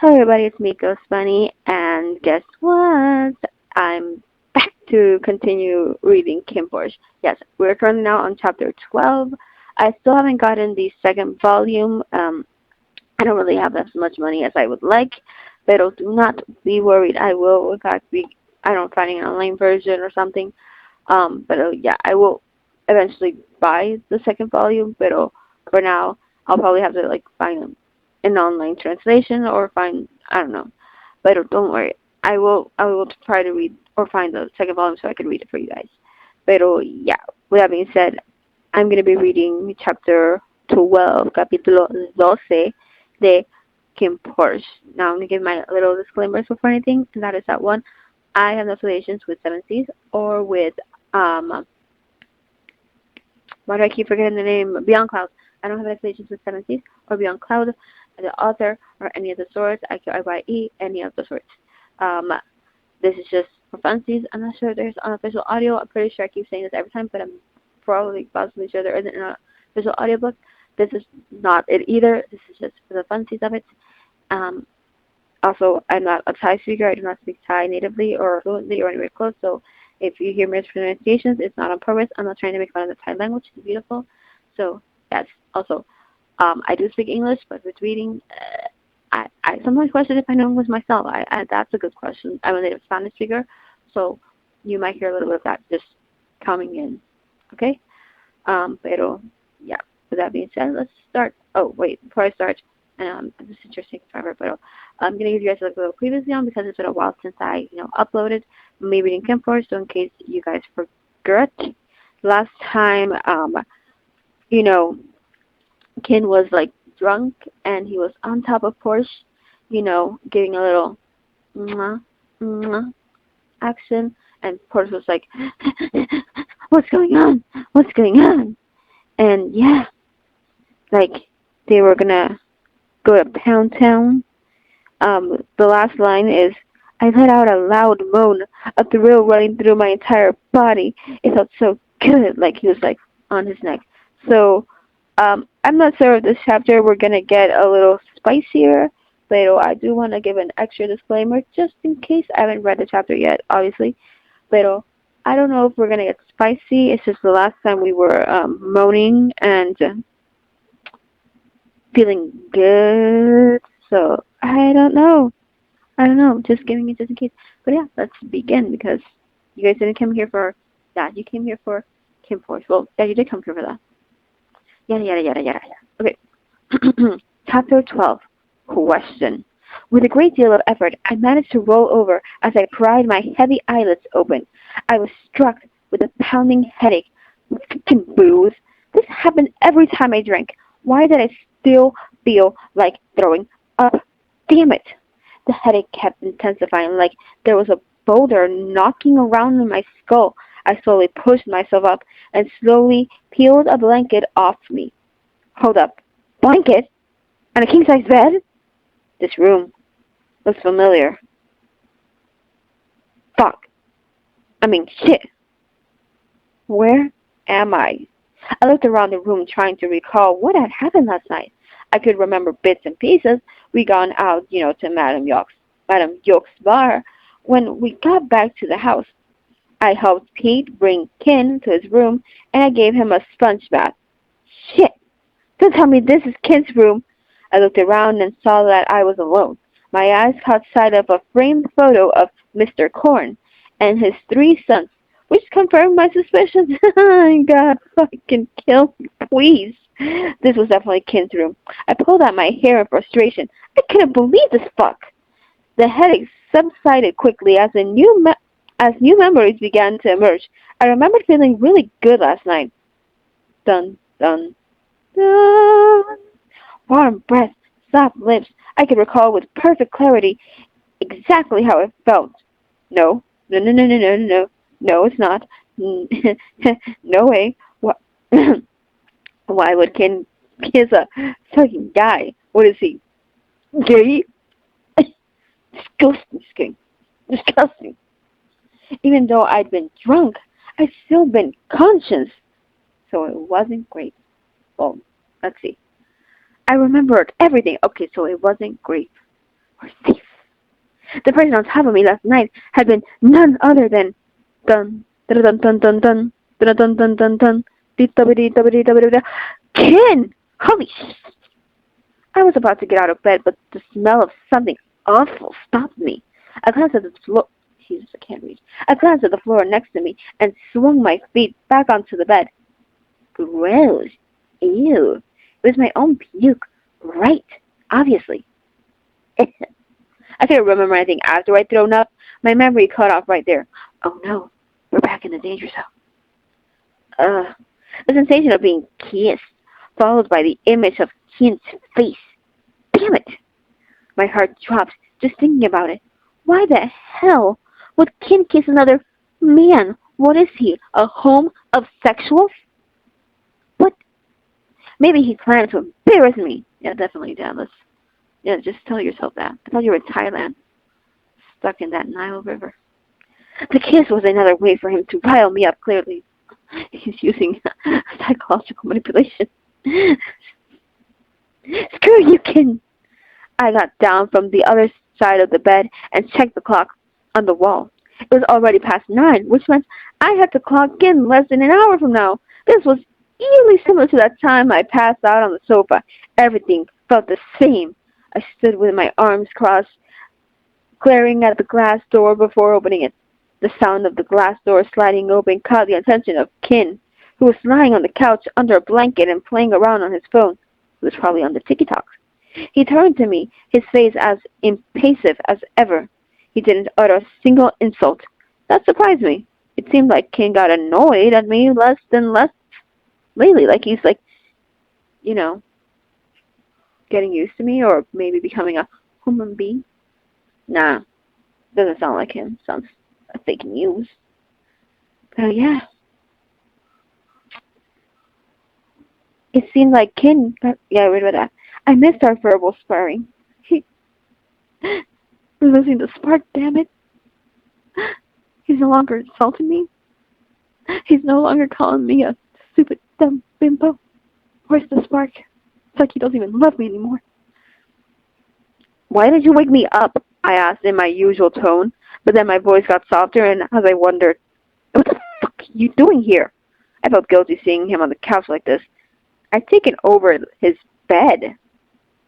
Hello everybody, it's me, Ghost Bunny, and guess what? I'm back to continue reading KinnPorsche. Yes, we're currently now on chapter 12. I still haven't gotten the second volume. I don't really have as much money as I would like, but do not be worried. I will, in fact, I don't find an online version or something. Yeah, I will eventually buy the second volume, but for now, I'll probably have to find an online translation or find, I don't know. But don't worry, I will try to read or find the second volume so I can read it for you guys. But yeah, with that being said, I'm gonna be reading chapter 12, capítulo 12 de KinnPorsche. Now I'm gonna give my little disclaimers before anything, and that is that one, I have no affiliations with Seven Seas or with why do I keep forgetting the name? Beyond Cloud. I don't have any affiliations with Seven Seas or Beyond Cloud, the author, or any of the sorts. IQIYE, any of the sorts. This is just for funsies. I'm not sure if there's unofficial audio. I'm pretty sure I keep saying this every time, but I'm possibly sure there isn't an official audiobook. This is not it either. This is just for the funsies of it. Also, I'm not a Thai speaker. I do not speak Thai natively or fluently or anywhere close, so if you hear mispronunciations, it's not on purpose. I'm not trying to make fun of the Thai language. It's beautiful. So, yes. Also, I do speak English, but with reading, I sometimes question if I know English myself. That's a good question. I'm a native Spanish speaker, so you might hear a little bit of that just coming in. Okay? Pero, yeah. With that being said, let's start. Oh, wait. Before I start, this is just taking forever, but I'm going to give you guys a little previously on because it's been a while since I, uploaded me reading KinnPorsche, so in case you guys forgot. Last time, Kinn was drunk and he was on top of Porsche, giving a little mwah, mwah action, and Porsche was like, what's going on? What's going on? And yeah, they were gonna go to Pound Town. The last line is, I let out a loud moan, a thrill running through my entire body. It felt so good, he was on his neck. So, I'm not sure if this chapter we're gonna get a little spicier, but I do want to give an extra disclaimer just in case. I haven't read the chapter yet, obviously, but I don't know if we're gonna get spicy. It's just the last time we were moaning and feeling good. So I don't know. Just giving it just in case. But yeah, let's begin because you guys didn't come here for that. You came here for KinnPorsche. Well, yeah, you did come here for that. Yada, yada, yada, yada, yada. Okay. Chapter 12. Question. With a great deal of effort, I managed to roll over as I pried my heavy eyelids open. I was struck with a pounding headache. Fucking booze. This happened every time I drank. Why did I still feel like throwing up? Damn it. The headache kept intensifying, like there was a boulder knocking around in my skull. I slowly pushed myself up and slowly peeled a blanket off me. Hold up. Blanket? On a king-size bed? This room looks familiar. Fuck. Shit. Where am I? I looked around the room trying to recall what had happened last night. I could remember bits and pieces. We gone out, to Madame York's bar. When we got back to the house, I helped Pete bring Kinn to his room, and I gave him a sponge bath. Shit! Don't tell me this is Kinn's room. I looked around and saw that I was alone. My eyes caught sight of a framed photo of Mr. Korn and his 3 sons, which confirmed my suspicions. God, fucking kill me, please. This was definitely Kinn's room. I pulled out my hair in frustration. I couldn't believe this fuck. The headache subsided quickly as new memories began to emerge. I remembered feeling really good last night. Dun, dun, dun. Warm breath, soft lips. I could recall with perfect clarity exactly how it felt. No, no, no, no, no, no, no. No, it's not. No way. What? Why would Kinn kiss a fucking guy? What is he? Gay? Disgusting. Disgusting. Even though I'd been drunk, I'd still been conscious. So it wasn't great. Well, let's see. I remembered everything. Okay, so it wasn't grief. or thief. The person on top of me last night had been none other than dun dun dun dun dun dun dun dun dun dun dun dun Kinn! Holy sh! I was about to get out of bed, but the smell of something awful stopped me. I glanced at the floor. Jesus, I can't read. I glanced at the floor next to me and swung my feet back onto the bed. Gross. Ew. It was my own puke. Right. Obviously. I couldn't remember anything after I'd thrown up. My memory cut off right there. Oh no. We're back in the danger zone. The sensation of being kissed, followed by the image of Kinn's face. Damn it! My heart dropped just thinking about it. Why the hell would Kinn kiss another man? What is he? A home of sexuals? What? Maybe he planned to embarrass me. Yeah, definitely, Dallas. Yeah, just tell yourself that. I thought you were in Thailand, stuck in that Nile River. The kiss was another way for him to rile me up, clearly. He's using psychological manipulation. Screw you, Kinn! I got down from the other side of the bed and checked the clock on the wall. It was already past 9, which meant I had to clock in less than an hour from now. This was eerily similar to that time I passed out on the sofa. Everything felt the same. I stood with my arms crossed, glaring at the glass door before opening it. The sound of the glass door sliding open caught the attention of Kinn, who was lying on the couch under a blanket and playing around on his phone. He was probably on the TikTok. He turned to me, his face as impassive as ever. He didn't utter a single insult. That surprised me. It seemed like Kinn got annoyed at me less than less lately, like he's getting used to me or maybe becoming a human being. Nah, doesn't sound like him. Sounds like fake news. But yeah. It seemed like Kinn I read about that. I missed our verbal sparring. We're losing the spark, damn it. He's no longer insulting me. He's no longer calling me a stupid, dumb bimbo. Where's the spark? It's like he doesn't even love me anymore. Why did you wake me up? I asked in my usual tone, but then my voice got softer and as I wondered, what the fuck are you doing here? I felt guilty seeing him on the couch like this. I'd taken over his bed.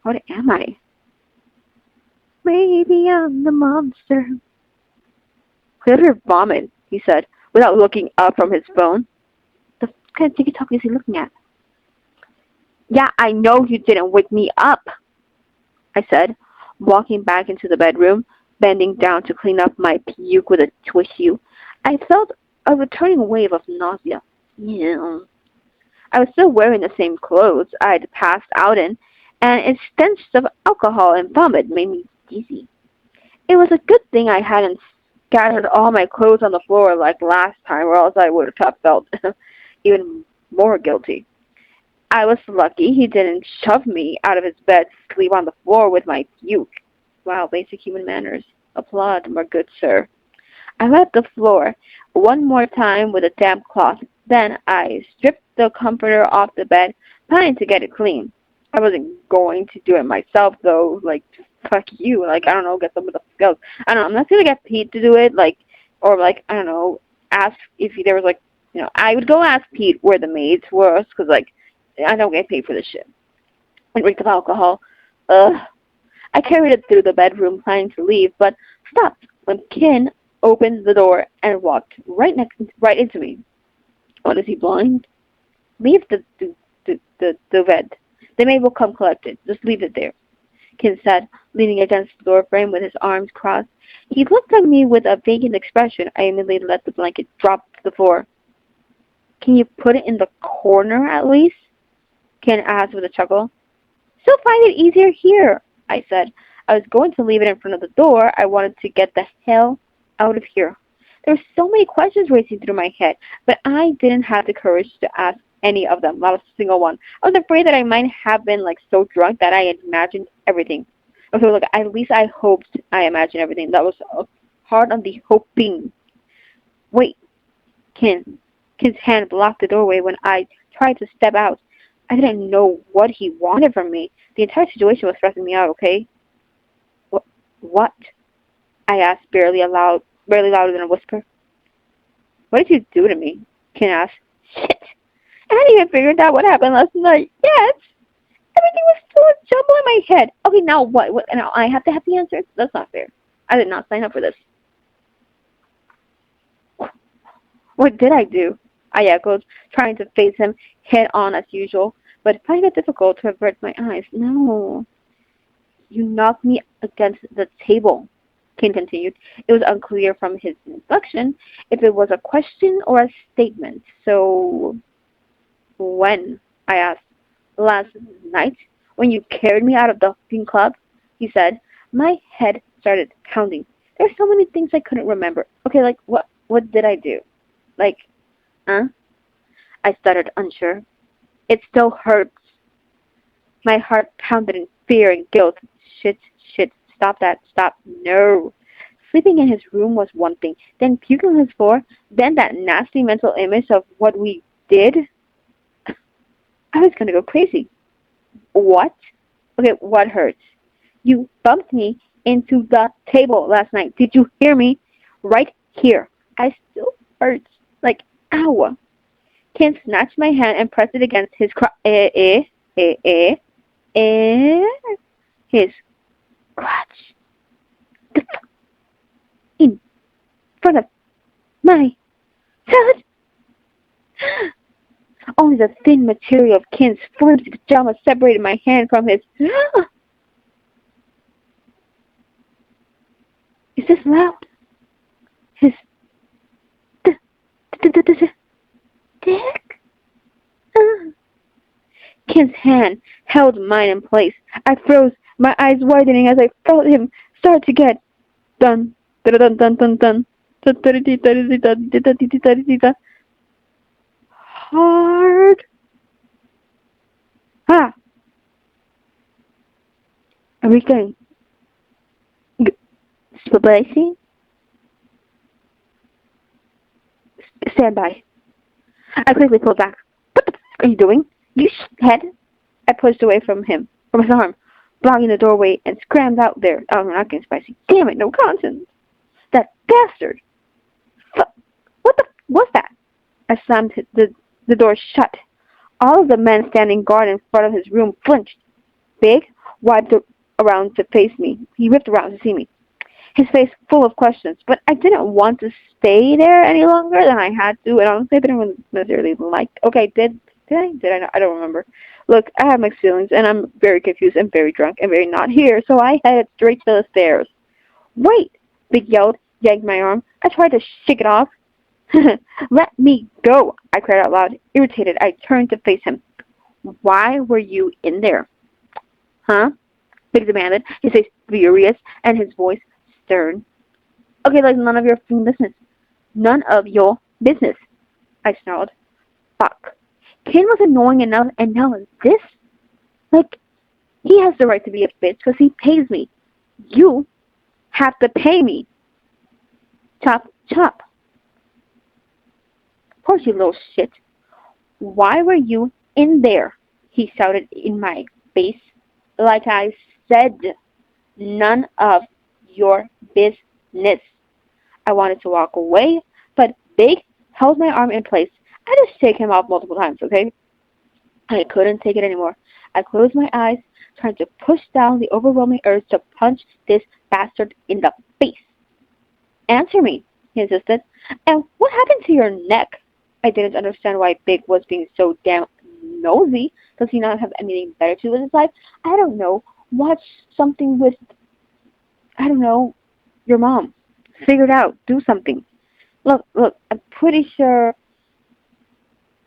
What am I? Maybe I'm the monster. Cleared her vomit, he said, without looking up from his phone. The kind of TikTok is he looking at? Yeah, I know you didn't wake me up, I said, walking back into the bedroom, bending down to clean up my puke with a tissue. I felt a returning wave of nausea. Yeah. I was still wearing the same clothes I'd passed out in, and its stench of alcohol and vomit made me dizzy. It was a good thing I hadn't scattered all my clothes on the floor like last time, or else I would have felt even more guilty. I was lucky he didn't shove me out of his bed to sleep on the floor with my puke. Wow, basic human manners. Applaud, my good sir. I wiped the floor one more time with a damp cloth. Then I stripped the comforter off the bed, planning to get it clean. I wasn't going to do it myself, though. Like, fuck you. Like, I don't know, get some of the skills. I don't know, I'm not going to get Pete to do it, I don't know, ask if there was, I would go ask Pete where the maids were, because, I don't get paid for this shit. And reek of alcohol. I carried it through the bedroom, planning to leave, but stopped when Kinn opened the door and walked right into me. What, is he blind? Leave the bed. The maid will come collect it. Just leave it there, Kinn said, leaning against the door frame with his arms crossed. He looked at me with a vacant expression. I immediately let the blanket drop to the floor. Can you put it in the corner at least? Kinn asked with a chuckle. Still find it easier here, I said. I was going to leave it in front of the door. I wanted to get the hell out of here. There were so many questions racing through my head, but I didn't have the courage to ask any of them, not a single one. I was afraid that I might have been so drunk that I had imagined everything. Okay, look, at least I hoped I imagined everything. That was hard on the hoping. Wait, Kinn's hand blocked the doorway when I tried to step out. I didn't know what he wanted from me. The entire situation was stressing me out, okay? What? I asked, barely louder than a whisper. What did you do to me? Ken asked. Shit! I hadn't even figured out what happened last night yet. Everything was still a jumble in my head. Okay, now what? Now I have to have the answers? That's not fair. I did not sign up for this. What did I do? I echoed, trying to face him head on as usual, but finding it difficult to avert my eyes. No. You knocked me against the table, Ken continued. It was unclear from his inflection if it was a question or a statement. So, when? I asked. Last night, when you carried me out of the hunting club, he said. My head started pounding. There were so many things I couldn't remember. Okay, like, what did I do? Like, huh? I stuttered, unsure. It still hurts. My heart pounded in fear and guilt. Shit, stop that, stop, no. Sleeping in his room was one thing, then puking on his floor, then that nasty mental image of what we did. I was gonna go crazy. What? Okay, what hurts? You bumped me into the table last night. Did you hear me? Right here. I still hurts. Like, ow. Ken snatched my hand and pressed it against his his crotch. In front of my head. Only the thin material of Ken's flimsy pajamas separated my hand from his. Is this loud? His dick? Ken's hand held mine in place. I froze, my eyes widening as I felt him start to get dun dun dun dun dun dun hard. Ah. Everything. Spicy. Stand by. I quickly pulled back. What the f*** are you doing? You head? I pushed away from him, from his arm, blocking the doorway, and scrammed out there. Oh, I'm not getting spicy. Damn it, no conscience. That bastard. What the f*** was that? I slammed the door shut. All of the men standing guard in front of his room flinched. Big wiped around to face me. He whipped around to see me, his face full of questions. But I didn't want to stay there any longer than I had to, and honestly, I didn't necessarily like. Okay, did I? Did I not? I don't remember. Look, I have mixed feelings, and I'm very confused and very drunk and very not here, so I headed straight to the stairs. Wait! Big yelled, yanked my arm. I tried to shake it off. Let me go, I cried out loud. Irritated, I turned to face him. Why were you in there? Huh? Big demanded, his face furious and his voice stern. Okay, like none of your business. None of your business, I snarled. Fuck. Ken was annoying enough, and now this? Like, he has the right to be a bitch because he pays me. You have to pay me. Chop, chop. Porsche, you little shit. Why were you in there? He shouted in my face. Like I said, none of your business. I wanted to walk away, but Big held my arm in place. I just shake him off multiple times, okay? I couldn't take it anymore. I closed my eyes, trying to push down the overwhelming urge to punch this bastard in the face. Answer me, he insisted. And what happened to your neck? I didn't understand why Big was being so damn nosy. Does he not have anything better to do with his life? I don't know. Watch something with, I don't know, your mom. Figure it out. Do something. Look, I'm pretty sure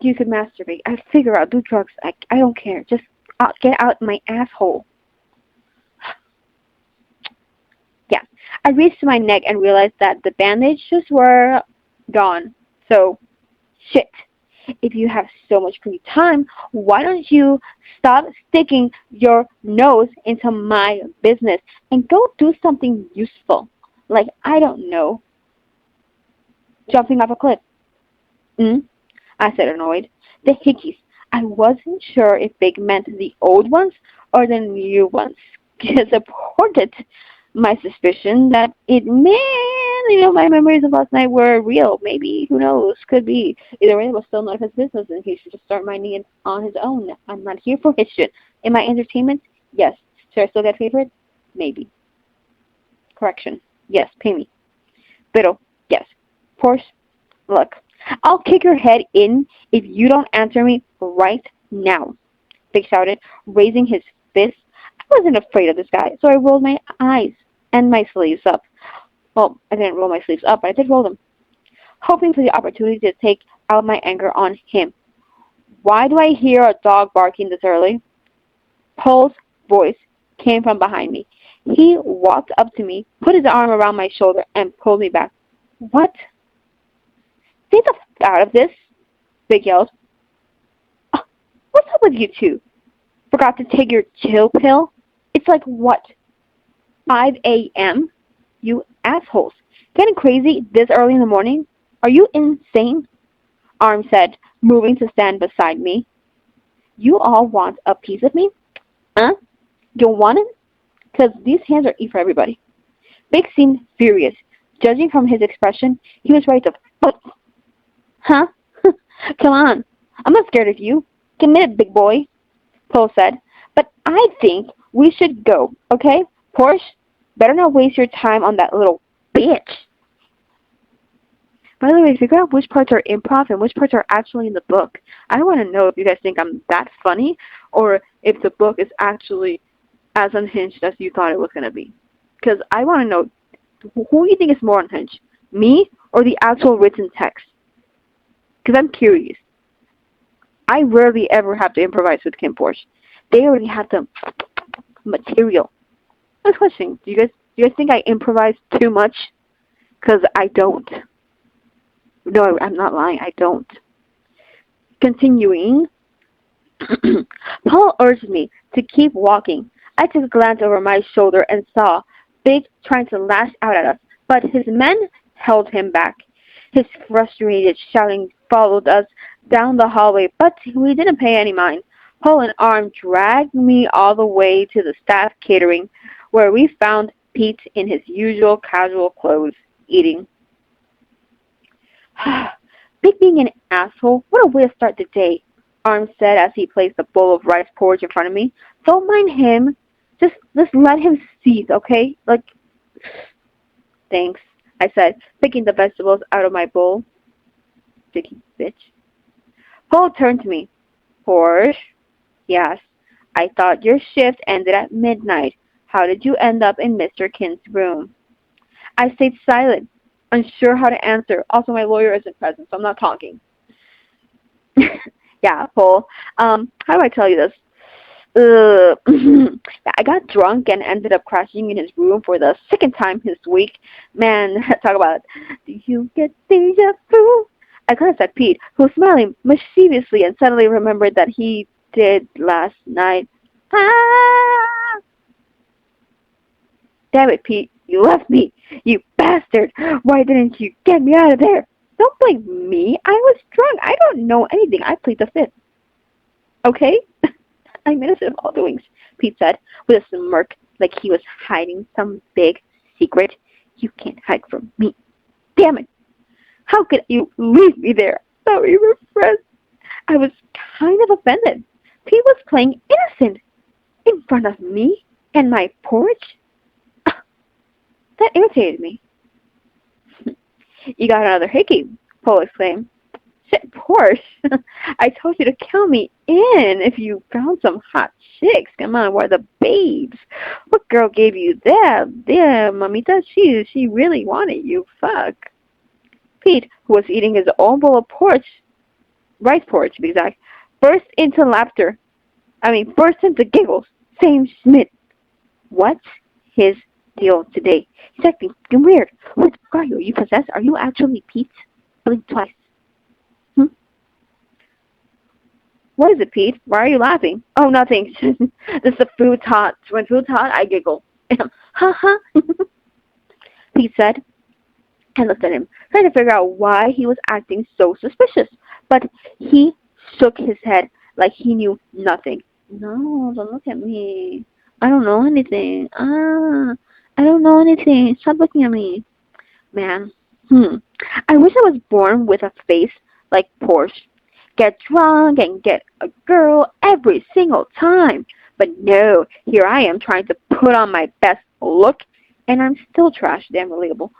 you could masturbate. I figure out, do drugs. I don't care. Just get out my asshole. Yeah. I reached my neck and realized that the bandages were gone. So, shit. If you have so much free time, why don't you stop sticking your nose into my business and go do something useful? Like, I don't know, jumping off a cliff. I said, annoyed. The hickeys. I wasn't sure if Big meant the old ones or the new ones. Disappointed. My suspicion that my memories of last night were real. Maybe, who knows? Could be. Either way, it was still none of his business, and he should just start minding it on his own. I'm not here for his shit. Am I entertainment? Yes. Should I still get paid for it? Maybe. Correction. Yes, pay me. Pero, yes. Porsche, look. I'll kick your head in if you don't answer me right now. Vic shouted, raising his fist. I wasn't afraid of this guy, so I rolled my eyes and my sleeves up. Well, I didn't roll my sleeves up, but I did roll them, hoping for the opportunity to take out my anger on him. Why do I hear a dog barking this early? Paul's voice came from behind me. He walked up to me, put his arm around my shoulder, and pulled me back. What? Stay the f out of this, Vic yelled. What's up with you two? Forgot to take your chill pill? It's like what? 5 a.m.? You assholes. Getting crazy this early in the morning? Are you insane? Arm said, moving to stand beside me. You all want a piece of me? Huh? You want it? Because these hands are E for everybody. Vic seemed furious. Judging from his expression, he was ready to foot. Huh? Come on. I'm not scared of you. Commit it, big boy, Paul said. But I think we should go, okay? Porsche, better not waste your time on that little bitch. By the way, figure out which parts are improv and which parts are actually in the book. I want to know if you guys think I'm that funny or if the book is actually as unhinged as you thought it was going to be. Because I want to know who you think is more unhinged, me or the actual written text. Because I'm curious. I rarely ever have to improvise with KinnPorsche. They already have the material. Next question. Do you guys think I improvise too much? Because I don't. No, I'm not lying. I don't. Continuing, Paul urged me to keep walking. I took a glance over my shoulder and saw Big trying to lash out at us, but his men held him back. His frustrated shouting followed us down the hallway, but we didn't pay any mind. Paul and Arm dragged me all the way to the staff catering, where we found Pete in his usual casual clothes, eating. Big being an asshole, what a way to start the day, Arm said as he placed a bowl of rice porridge in front of me. Don't mind him. Just let him seethe, okay? Thanks, I said, picking the vegetables out of my bowl. Sticky bitch. Paul turned to me. Porsche? Yes. I thought your shift ended at midnight. How did you end up in Mr. Kinn's room? I stayed silent, unsure how to answer. Also, my lawyer isn't present, so I'm not talking. Yeah, Paul. How do I tell you this? I got drunk and ended up crashing in his room for the second time this week. Man, talk about it. Do you get deja vu? I glanced at Pete, who was smiling mischievously and suddenly remembered that he did last night. Ah! Damn it, Pete. You left me. You bastard. Why didn't you get me out of there? Don't blame me. I was drunk. I don't know anything. I plead the fifth. Okay? I'm innocent of all doings, Pete said, with a smirk like he was hiding some big secret. You can't hide from me. Damn it. How could you leave me there? Thought we were friends. I was kind of offended. Pete was playing innocent in front of me and my porch. That irritated me. You got another hickey, Paul exclaimed. Shit, Porsche. I told you to count me in if you found some hot chicks. Come on, we're the babes. What girl gave you that? Yeah, mamita, she really wanted you. Fuck. Pete, who was eating his own bowl of rice porridge to be exact, burst into laughter. Burst into giggles. Same Schmidt. What's his deal today? He's acting fucking weird. What are you? Are you possessed? Are you actually Pete? Blink twice. What is it, Pete? Why are you laughing? Oh, nothing. This is the food's hot. When food's hot, I giggle. Ha. Pete said. I looked at him, trying to figure out why he was acting so suspicious. But he shook his head like he knew nothing. No, don't look at me. I don't know anything. I don't know anything. Stop looking at me. Man. I wish I was born with a face like Porsche. Get drunk and get a girl every single time. But no, here I am trying to put on my best look, and I'm still trash damn relatable.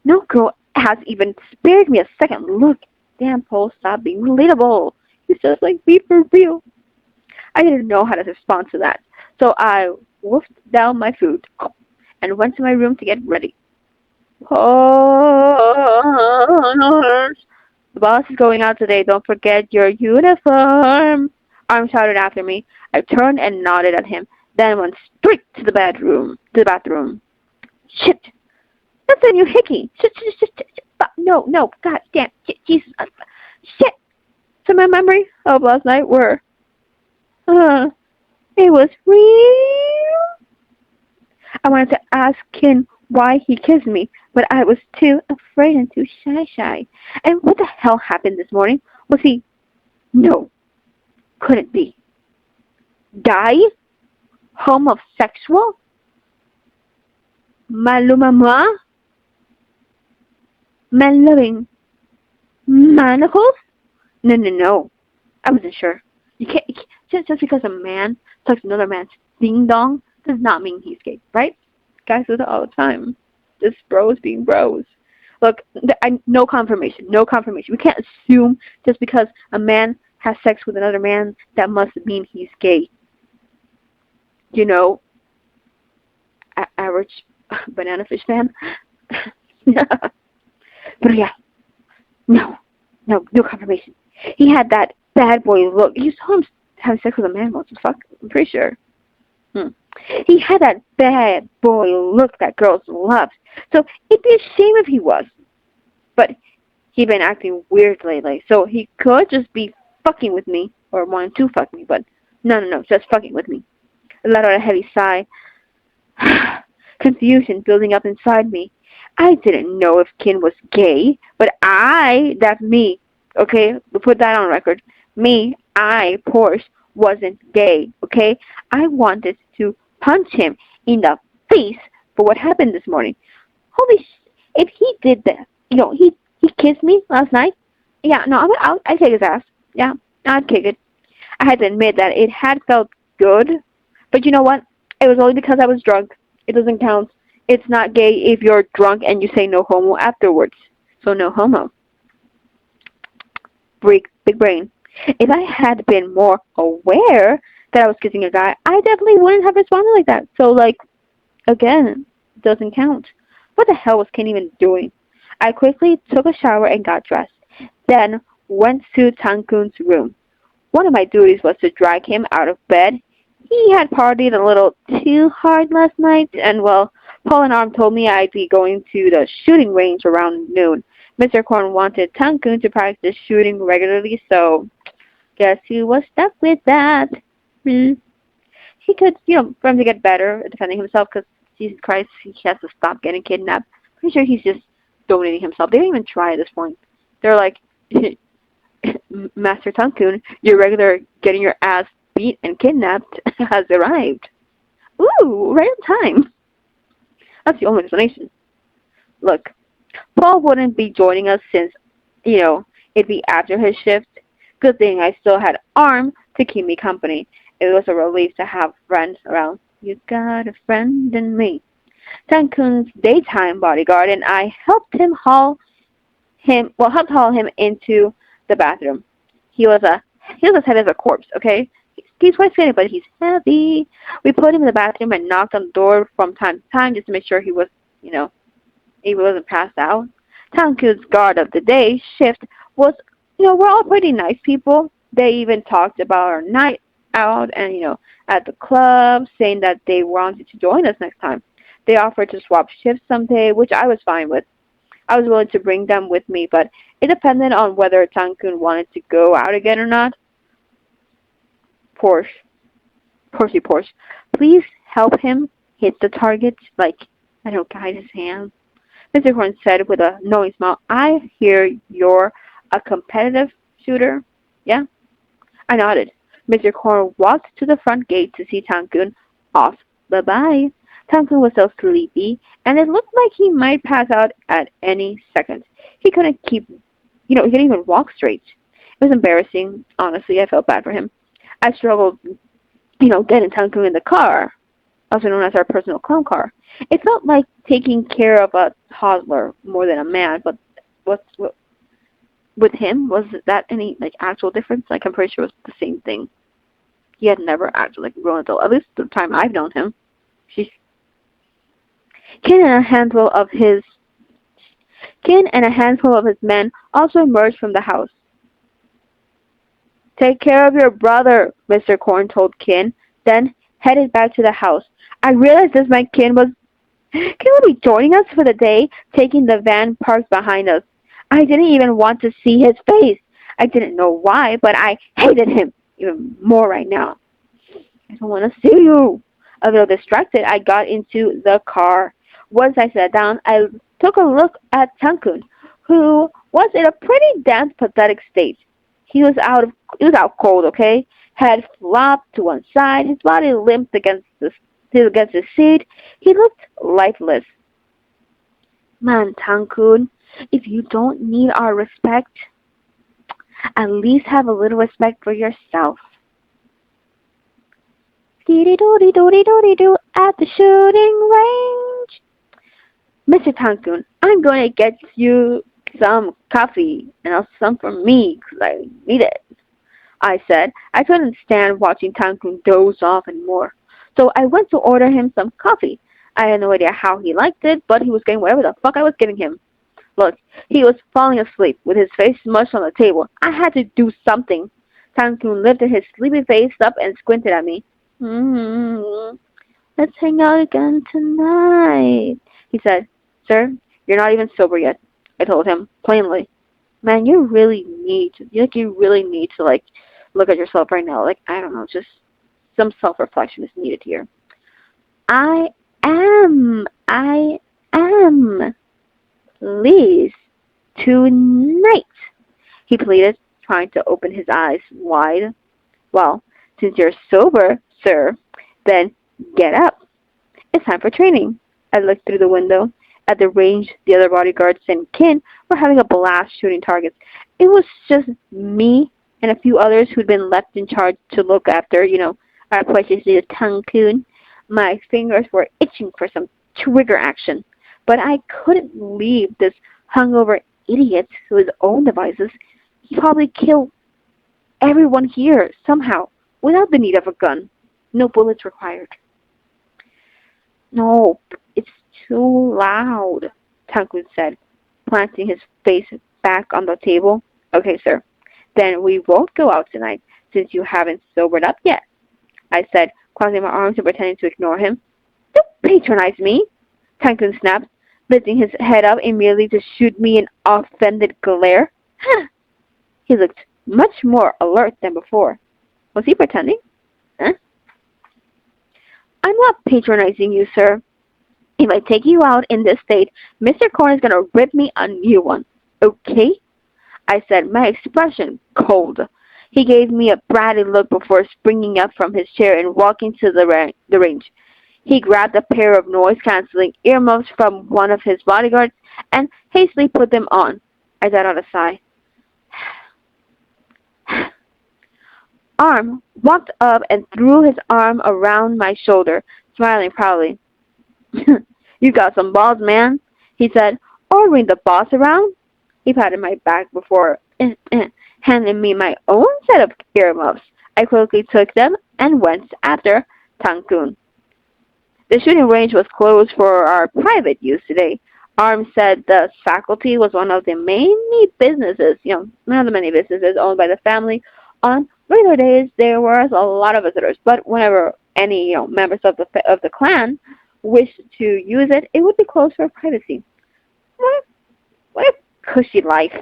No girl has even spared me a second look. Damn, Paul, stop being relatable. He's just like me for real. I didn't know how to respond to that, so I wolfed down my food and went to my room to get ready. Horse! The boss is going out today. Don't forget your uniform. Arm shouted after me. I turned and nodded at him, then went straight to the bedroom. To the bathroom. Shit! That's a new hickey. Shit. No. God damn. Jesus. Shit. So my memory of last night were, it was real. I wanted to ask Kin why he kissed me, but I was too afraid and too shy. And what the hell happened this morning? Was he... No. Couldn't be. Guy? Homosexual? Malumama? Man-loving? Manacles? No. I wasn't sure. You can't just because a man sucks another man's ding-dong does not mean he's gay, right? Guys do that all the time. Just bros being bros. Look, no confirmation. We can't assume just because a man has sex with another man, that must mean he's gay. You know, average banana fish fan. But yeah, no confirmation. He had that bad boy look. You saw him having sex with a man once. Fuck, I'm pretty sure. He had that bad boy look that girls love. So it'd be a shame if he was. But he'd been acting weird lately. So he could just be fucking with me. Or wanting to fuck me. But no. Just fucking with me. I let out a heavy sigh. Confusion building up inside me. I didn't know if Kin was gay. But that's me. Okay? We'll put that on record. Me, Porsche, wasn't gay. Okay? I wanted to punch him in the face for what happened this morning. Holy if he did that, he kissed me last night. Yeah, no, I'd take his ass. Yeah, I'd kick it. I had to admit that it had felt good, but you know what? It was only because I was drunk. It doesn't count. It's not gay if you're drunk and you say no homo afterwards. So no homo. Big brain. If I had been more aware that I was kissing a guy, I definitely wouldn't have responded like that. So, again, doesn't count. What the hell was Ken even doing? I quickly took a shower and got dressed, then went to Tankun's room. One of my duties was to drag him out of bed. He had partied a little too hard last night, and, well, Paul and Arm told me I'd be going to the shooting range around noon. Mr. Korn wanted Tankun to practice shooting regularly, so guess who was stuck with that? He could, for him to get better at defending himself, because, Jesus Christ, he has to stop getting kidnapped. Pretty sure he's just donating himself. They didn't even try at this point. They're like, Master Tankun, your regular getting your ass beat and kidnapped has arrived. Ooh, right on time. That's the only explanation. Look, Paul wouldn't be joining us since, it'd be after his shift. Good thing I still had Arm to keep me company. It was a relief to have friends around. You got a friend in me. Tankun's daytime bodyguard and I helped haul him into the bathroom. He was as heavy as a corpse, okay? He's quite skinny, but he's heavy. We put him in the bathroom and knocked on the door from time to time just to make sure he was, he wasn't passed out. Tankun's guard of the day shift was, we're all pretty nice people. They even talked about our night out and, at the club, saying that they wanted to join us next time. They offered to swap shifts someday, which I was fine with. I was willing to bring them with me, but it depended on whether Tankun wanted to go out again or not. Porsche, please help him hit the target, guide his hand. Mr. Horn said with a knowing smile, I hear you're a competitive shooter, yeah? I nodded. Mr. Horn walked to the front gate to see Tankun off. Bye-bye. Tangkun was so sleepy, and it looked like he might pass out at any second. He couldn't he couldn't even walk straight. It was embarrassing. Honestly, I felt bad for him. I struggled, getting Tangkun in the car, also known as our personal clown car. It felt like taking care of a toddler more than a man, but what with him, was that any actual difference? I'm pretty sure it was the same thing. He had never actually grown adult, at least the time I've known him. She's Ken and a handful of his Ken and a handful of his men also emerged from the house. Take care of your brother, Mr. Corn told Ken, then headed back to the house. I realized this meant Ken would be joining us for the day, taking the van parked behind us. I didn't even want to see his face. I didn't know why, but I hated him even more right now. I don't want to see you. A little distracted, I got into the car. Once I sat down, I took a look at Tangkun, who was in a pretty damn pathetic state. He was out cold, okay? Head flopped to one side, his body limped against his seat. He looked lifeless. Man, Tangkun, if you don't need our respect, at least have a little respect for yourself. Dee-dee-doo-dee-doo-dee-doo-dee-doo at the shooting range. Mr. Tangkun, I'm going to get you some coffee, and also some for me, 'cause I need it, I said. I couldn't stand watching Tangkun doze off anymore, so I went to order him some coffee. I had no idea how he liked it, but he was getting whatever the fuck I was giving him. Look, he was falling asleep with his face smushed on the table. I had to do something. Tangkun lifted his sleepy face up and squinted at me. Let's hang out again tonight, he said. Sir, you're not even sober yet, I told him, plainly. Man, you really need to look at yourself right now. I don't know, just some self-reflection is needed here. I am. Please, tonight, he pleaded, trying to open his eyes wide. Well, since you're sober, sir, then get up. It's time for training. I looked through the window. At the range, the other bodyguards and Ken were having a blast shooting targets. It was just me and a few others who'd been left in charge to look after, our precious little Tangkun. My fingers were itching for some trigger action, but I couldn't leave this hungover idiot to his own devices. He'd probably kill everyone here somehow, without the need of a gun. No bullets required. No, it's too loud, Tangkun said, planting his face back on the table. Okay, sir. Then we won't go out tonight, since you haven't sobered up yet, I said, crossing my arms and pretending to ignore him. Don't patronize me, Tangkun snapped, lifting his head up immediately to shoot me an offended glare. He looked much more alert than before. Was he pretending? Huh? I'm not patronizing you, sir. If I take you out in this state, Mr. Corn is going to rip me a new one. Okay? I said, my expression cold. He gave me a bratty look before springing up from his chair and walking to the range. He grabbed a pair of noise-canceling earmuffs from one of his bodyguards and hastily put them on. I let out a sigh. Arm walked up and threw his arm around my shoulder, smiling proudly. You got some balls, man, he said, ordering the boss around. He patted my back before handing me my own set of earmuffs. I quickly took them and went after Tangkun. The shooting range was closed for our private use today. Arm said the faculty was one of the many businesses, owned by the family. On regular days, there was a lot of visitors, but whenever any, members of the clan wished to use it, it would be closed for privacy. What a cushy life.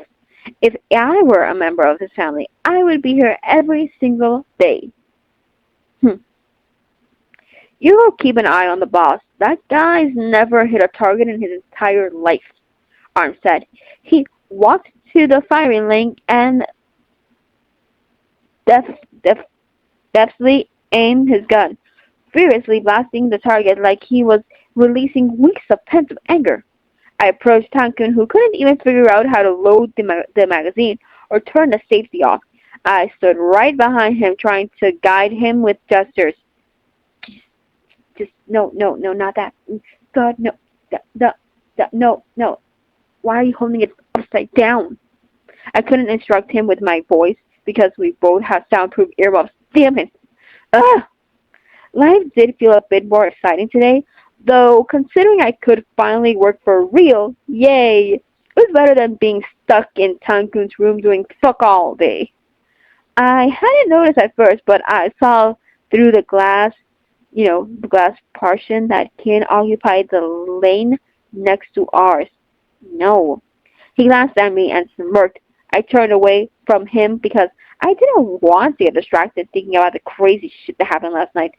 If I were a member of this family, I would be here every single day. You will keep an eye on the boss. That guy's never hit a target in his entire life, Arm said. He walked to the firing lane and deftly aimed his gun. furiously blasting the target like he was releasing weeks of pent-up anger. I approached Tankun, who couldn't even figure out how to load the magazine or turn the safety off. I stood right behind him, trying to guide him with gestures. Just no, no, no, not that. God, no, no, no. Why are you holding it upside down? I couldn't instruct him with my voice because we both had soundproof earmuffs. Damn it! Ugh! Life did feel a bit more exciting today, though considering I could finally work for real, yay! It was better than being stuck in Tankun's room doing fuck all day. I hadn't noticed at first, but I saw through the glass partition that Ken occupied the lane next to ours. No. He glanced at me and smirked. I turned away from him because I didn't want to get distracted thinking about the crazy shit that happened last night.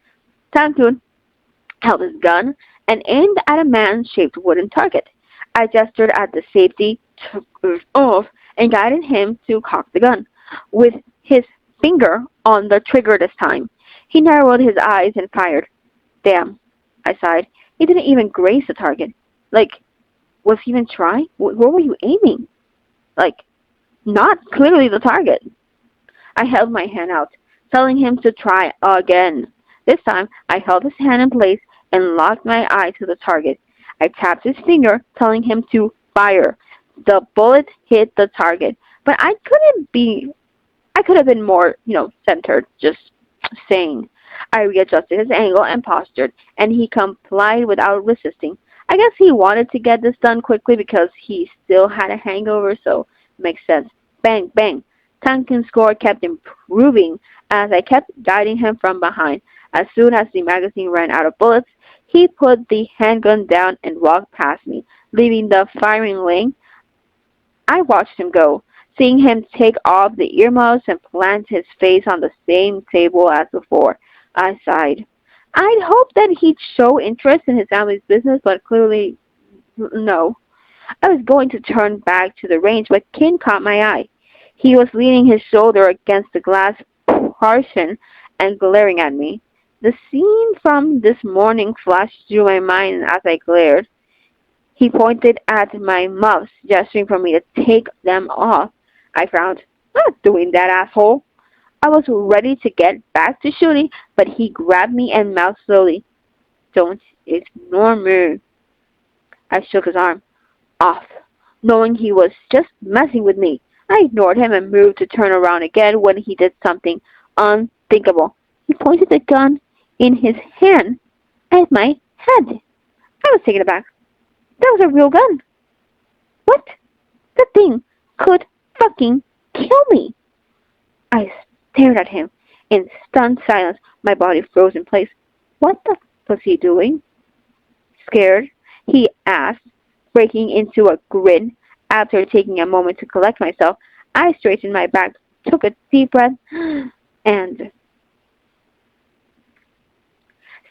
Tankun held his gun and aimed at a man-shaped wooden target. I gestured at the safety, took it off, and guided him to cock the gun, with his finger on the trigger this time. He narrowed his eyes and fired. Damn, I sighed. He didn't even graze the target. Like, was he even trying? Where were you aiming? Like, not clearly the target. I held my hand out, telling him to try again. This time, I held his hand in place and locked my eye to the target. I tapped his finger, telling him to fire. The bullet hit the target, but I could have been more, centered, just saying. I readjusted his angle and postured, and he complied without resisting. I guess he wanted to get this done quickly because he still had a hangover, so makes sense. Bang, bang. Tankun's score kept improving as I kept guiding him from behind. As soon as the magazine ran out of bullets, he put the handgun down and walked past me, leaving the firing lane. I watched him go, seeing him take off the earmuffs and plant his face on the same table as before. I sighed. I'd hoped that he'd show interest in his family's business, but clearly, no. I was going to turn back to the range, but Kinn caught my eye. He was leaning his shoulder against the glass partition and glaring at me. The scene from this morning flashed through my mind as I glared. He pointed at my muffs, gesturing for me to take them off. I frowned. Not doing that, asshole. I was ready to get back to shooting, but he grabbed me and mouthed slowly. Don't ignore me. I shook his arm off, knowing he was just messing with me. I ignored him and moved to turn around again when he did something unthinkable. He pointed the gun in his hand at my head. I was taken aback. That was a real gun. What? The thing could fucking kill me. I stared at him in stunned silence. My body froze in place. What the was he doing? Scared? He asked, breaking into a grin. After taking a moment to collect myself, I straightened my back, took a deep breath, and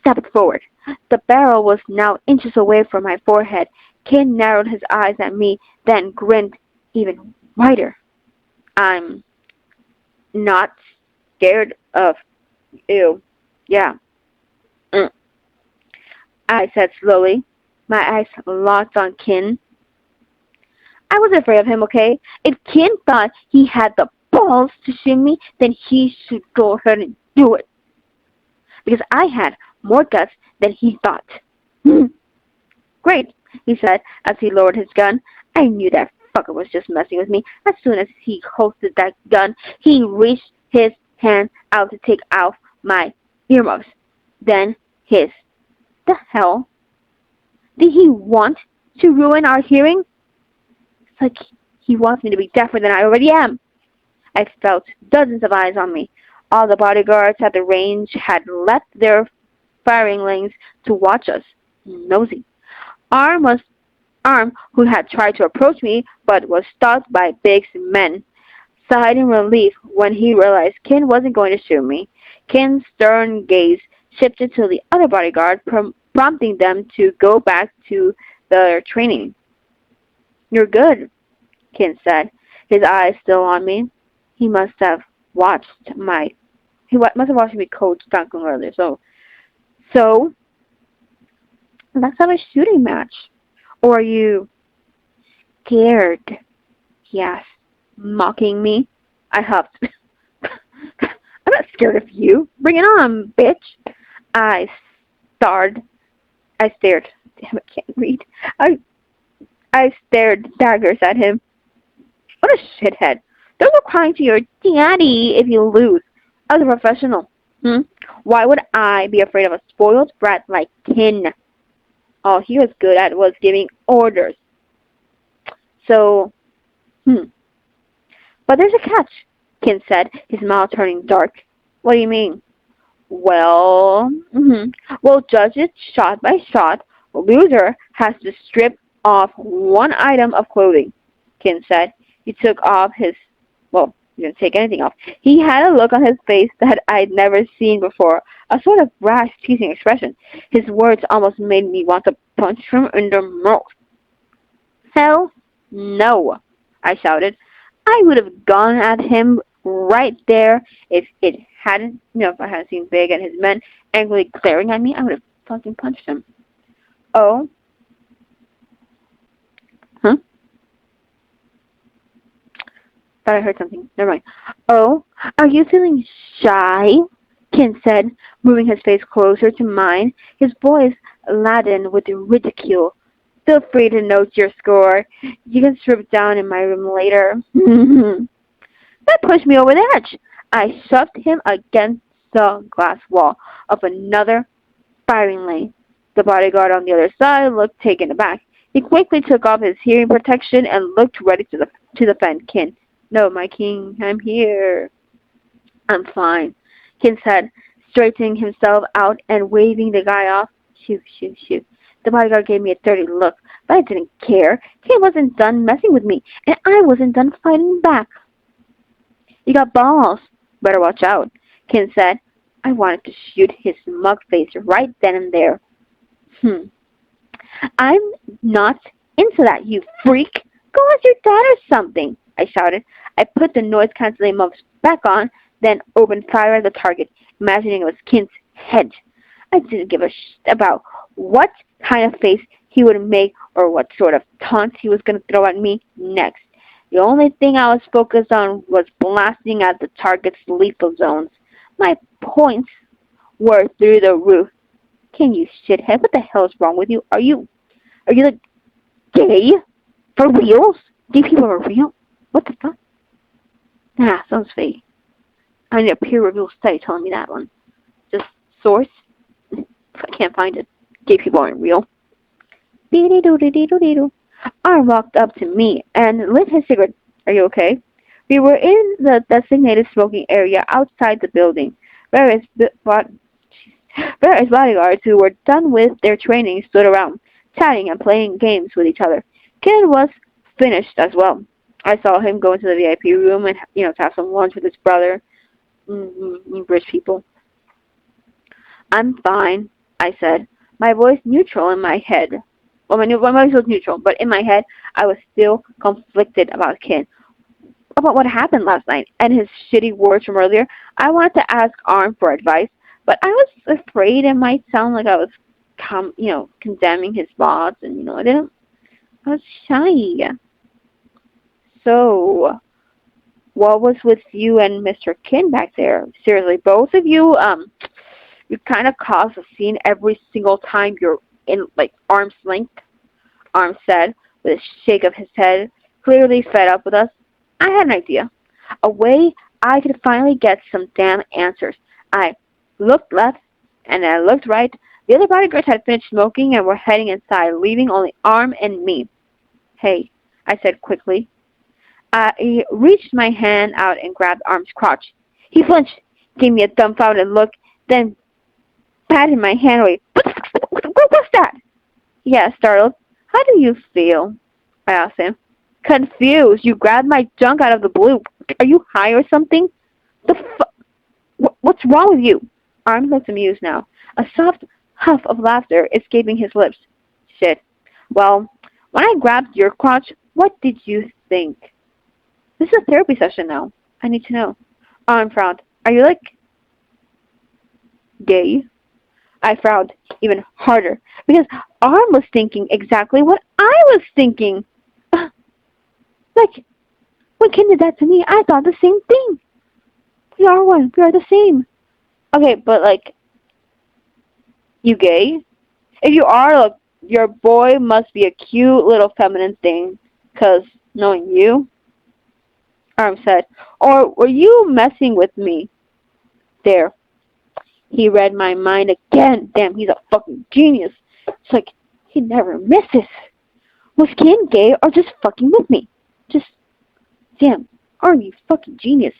stepped forward. The barrel was now inches away from my forehead. Kinn narrowed his eyes at me, then grinned even wider. I'm not scared of you. Yeah. I said slowly, my eyes locked on Kinn. I wasn't afraid of him, okay? If Kinn thought he had the balls to shoot me, then he should go ahead and do it. Because I had more guts than he thought. Great, he said as he lowered his gun. I knew that fucker was just messing with me. As soon as he holstered that gun, he reached his hand out to take off my earmuffs. Then his. The hell? Did he want to ruin our hearing? It's like he wants me to be deafer than I already am. I felt dozens of eyes on me. All the bodyguards at the range had left their firing lanes to watch us. Nosy. Arm, who had tried to approach me but was stopped by Big's men, sighed in relief when he realized Kinn wasn't going to shoot me. Kinn's stern gaze shifted to the other bodyguard, prompting them to go back to their training. You're good, Kinn said, his eyes still on me. He must have watched me coach Duncan earlier, so So, let's have a shooting match. Or are you scared? He asked, mocking me. I huffed. I'm not scared of you. Bring it on, bitch. I starred. I stared. Damn, I can't read. I stared daggers at him. What a shithead. Don't go crying to your daddy if you lose. I was a professional. Why would I be afraid of a spoiled brat like Kinn? All he was good at was giving orders. So, But there's a catch, Kinn said, his mouth turning dark. What do you mean? Well, we'll judge it shot by shot. The loser has to strip off one item of clothing, Kinn said. He took off his, he didn't take anything off. He had a look on his face that I'd never seen before, a sort of brash, teasing expression. His words almost made me want to punch him in the mouth. Hell no, I shouted. I would have gone at him right there if I hadn't seen Big and his men angrily glaring at me. I would have fucking punched him. Oh? Huh? Thought I heard something. Never mind. Oh, are you feeling shy? Kinn said, moving his face closer to mine, his voice laden with ridicule. Feel free to note your score. You can strip down in my room later. That pushed me over the edge. I shoved him against the glass wall of another firing lane. The bodyguard on the other side looked taken aback. He quickly took off his hearing protection and looked ready to defend Kinn. No, my king, I'm here. I'm fine, Kinn said, straightening himself out and waving the guy off. Shoot, shoot, shoot. The bodyguard gave me a dirty look, but I didn't care. Kinn wasn't done messing with me, and I wasn't done fighting back. You got balls. Better watch out, Kinn said. I wanted to shoot his smug face right then and there. I'm not into that, you freak. Go ask your dad or something, I shouted. I put the noise-canceling muffs back on, then opened fire at the target, imagining it was Kinn's head. I didn't give a shit about what kind of face he would make or what sort of taunts he was going to throw at me next. The only thing I was focused on was blasting at the target's lethal zones. My points were through the roof. Kinn, you shithead, what the hell is wrong with you? Are you like gay? For reals? Gay people are real? What the fuck? Nah, sounds fake. I need a peer-reviewed study telling me that one. Just source? I can't find it. Gay people aren't real. Dee-dee-doo-dee-doo-dee-doo. Arn walked up to me and lit his cigarette. Are you okay? We were in the designated smoking area outside the building. Various bodyguards who were done with their training stood around, chatting and playing games with each other. Kinn was finished as well. I saw him go into the VIP room and to have some lunch with his brother. Rich people. I'm fine, I said, my voice neutral in my head. Well, my voice was neutral, but in my head, I was still conflicted about Kinn. About what happened last night and his shitty words from earlier. I wanted to ask Arn for advice, but I was afraid it might sound like I was, condemning his thoughts, and I was shy. So, what was with you and Mr. Kinn back there? Seriously, both of you, you kind of cause a scene every single time you're in, arm's length, Arn said, with a shake of his head, clearly fed up with us. I had an idea. A way I could finally get some damn answers. I looked left, and I looked right. The other bodyguards had finished smoking and were heading inside, leaving only Arn and me. Hey, I said quickly. I reached my hand out and grabbed Arn's crotch. He flinched, gave me a dumbfounded look, then patted my hand away. What's that? He asked, startled. How do you feel? I asked him. Confused. You grabbed my junk out of the blue. Are you high or something? What's wrong with you? Arn looked amused now, a soft huff of laughter escaping his lips. Shit. Well, when I grabbed your crotch, what did you think? This is a therapy session now. I need to know. Arn frowned. Are you, gay? I frowned even harder because Arm was thinking exactly what I was thinking. Like, when Ken did that to me, I thought the same thing. We are one. We are the same. Okay, but like, you gay? If you are, like, your boy must be a cute little feminine thing. 'Cause knowing you, Arm said, or were you messing with me? There. He read my mind again. Damn, he's a fucking genius. It's like, he never misses. Was Ken gay or just fucking with me? Just, damn, Arm, you fucking genius.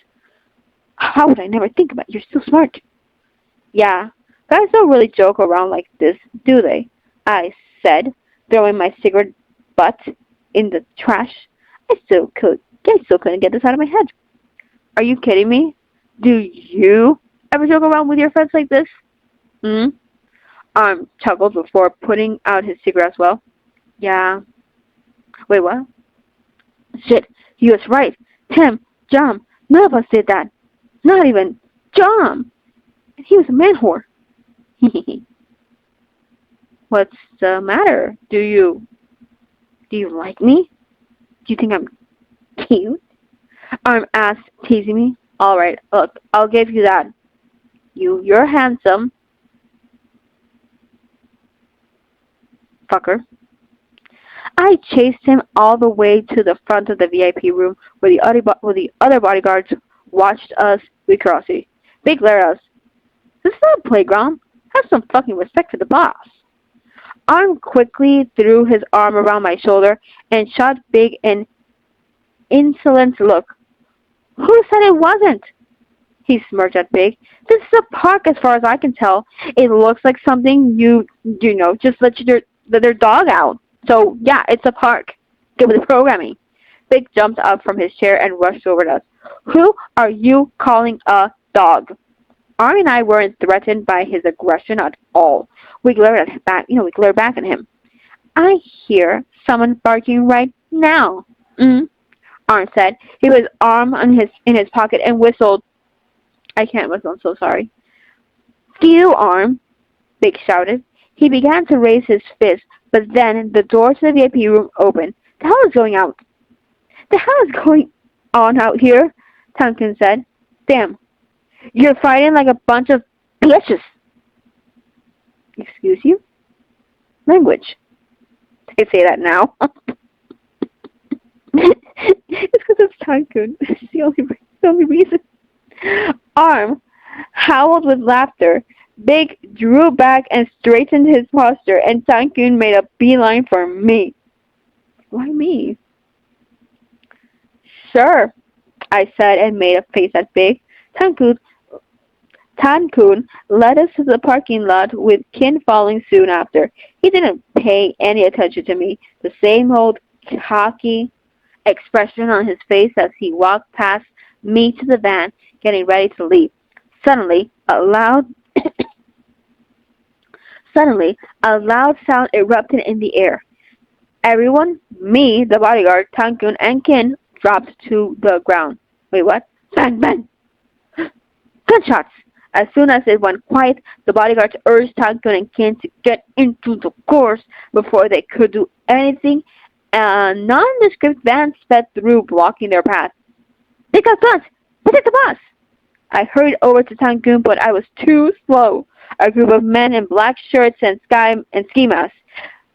How would I never think about it? You're so smart. Yeah, guys don't really joke around like this, do they? I said, throwing my cigarette butt in the trash. I still couldn't get this out of my head. Are you kidding me? Do you ever joke around with your friends like this? Hmm? Chuckled before putting out his cigarette as well. Yeah. Wait, what? Shit, he was right. Tim, John, none of us did that. Not even John. He was a man whore. What's the matter? Do you like me? Do you think I'm cute? Arm asked, teasing me. Alright, look, I'll give you that. You're handsome. Fucker. I chased him all the way to the front of the VIP room where the other bodyguards watched us with curiosity. They glared at us. This is not a playground. Have some fucking respect for the boss. Arm quickly threw his arm around my shoulder and shot Big an insolent look. Who said it wasn't? He smirked at Big. This is a park as far as I can tell. It looks like something just let their dog out. So, yeah, it's a park. Get with the programming. Big jumped up from his chair and rushed over to us. Who are you calling a dog? Arm and I weren't threatened by his aggression at all. We glared back at him. I hear someone barking right now. Arm said. He put his arm in his pocket and whistled. I can't whistle, I'm so sorry. You, Arm, Big shouted. He began to raise his fist, but then the door to the VIP room opened. The hell is going out? The hell is going on out here? Tonkin said. Damn, you're fighting like a bunch of bitches. Excuse you? Language. They say that now. It's because it's Tonkin. It's the only reason. Arm howled with laughter. Big drew back and straightened his posture, and Tonkin made a beeline for me. Why me? Sure, I said and made a face at Big. Tankun led us to the parking lot with Kin following soon after. He didn't pay any attention to me. The same old cocky expression on his face as he walked past me to the van, getting ready to leave. Suddenly, a loud sound erupted in the air. Everyone, me, the bodyguard, Tankun, and Kin, dropped to the ground. Wait, what? Bang, bang! Gunshots! As soon as it went quiet, the bodyguards urged Tankun and Kin to get into the course before they could do anything. A nondescript van sped through, blocking their path. They got guns! Protect the bus! I hurried over to Tankun, but I was too slow. A group of men in black shirts and ski masks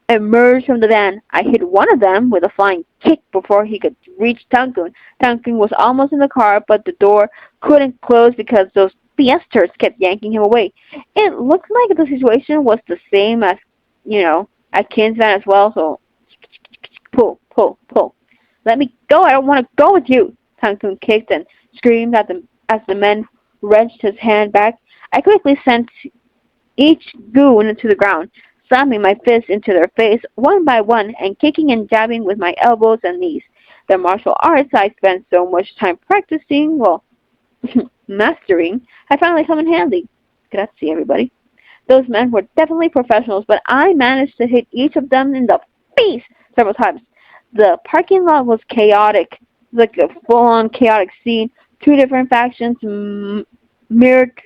emerged from the van. I hit one of them with a flying kick before he could reach Tankun. Tankun was almost in the car, but the door couldn't close because those fiestas kept yanking him away. It looked like the situation was the same as, at Kin's van as well, so pull, pull, pull. Let me go, I don't want to go with you. Tankun kicked and screamed as the men wrenched his hand back. I quickly sent each goon to the ground, slamming my fists into their face one by one and kicking and jabbing with my elbows and knees. The martial arts I spent so much time practicing, mastering, had finally come in handy. Grazie, everybody. Those men were definitely professionals, but I managed to hit each of them in the face several times. The parking lot was chaotic, like a full-on chaotic scene. Two different factions mirrored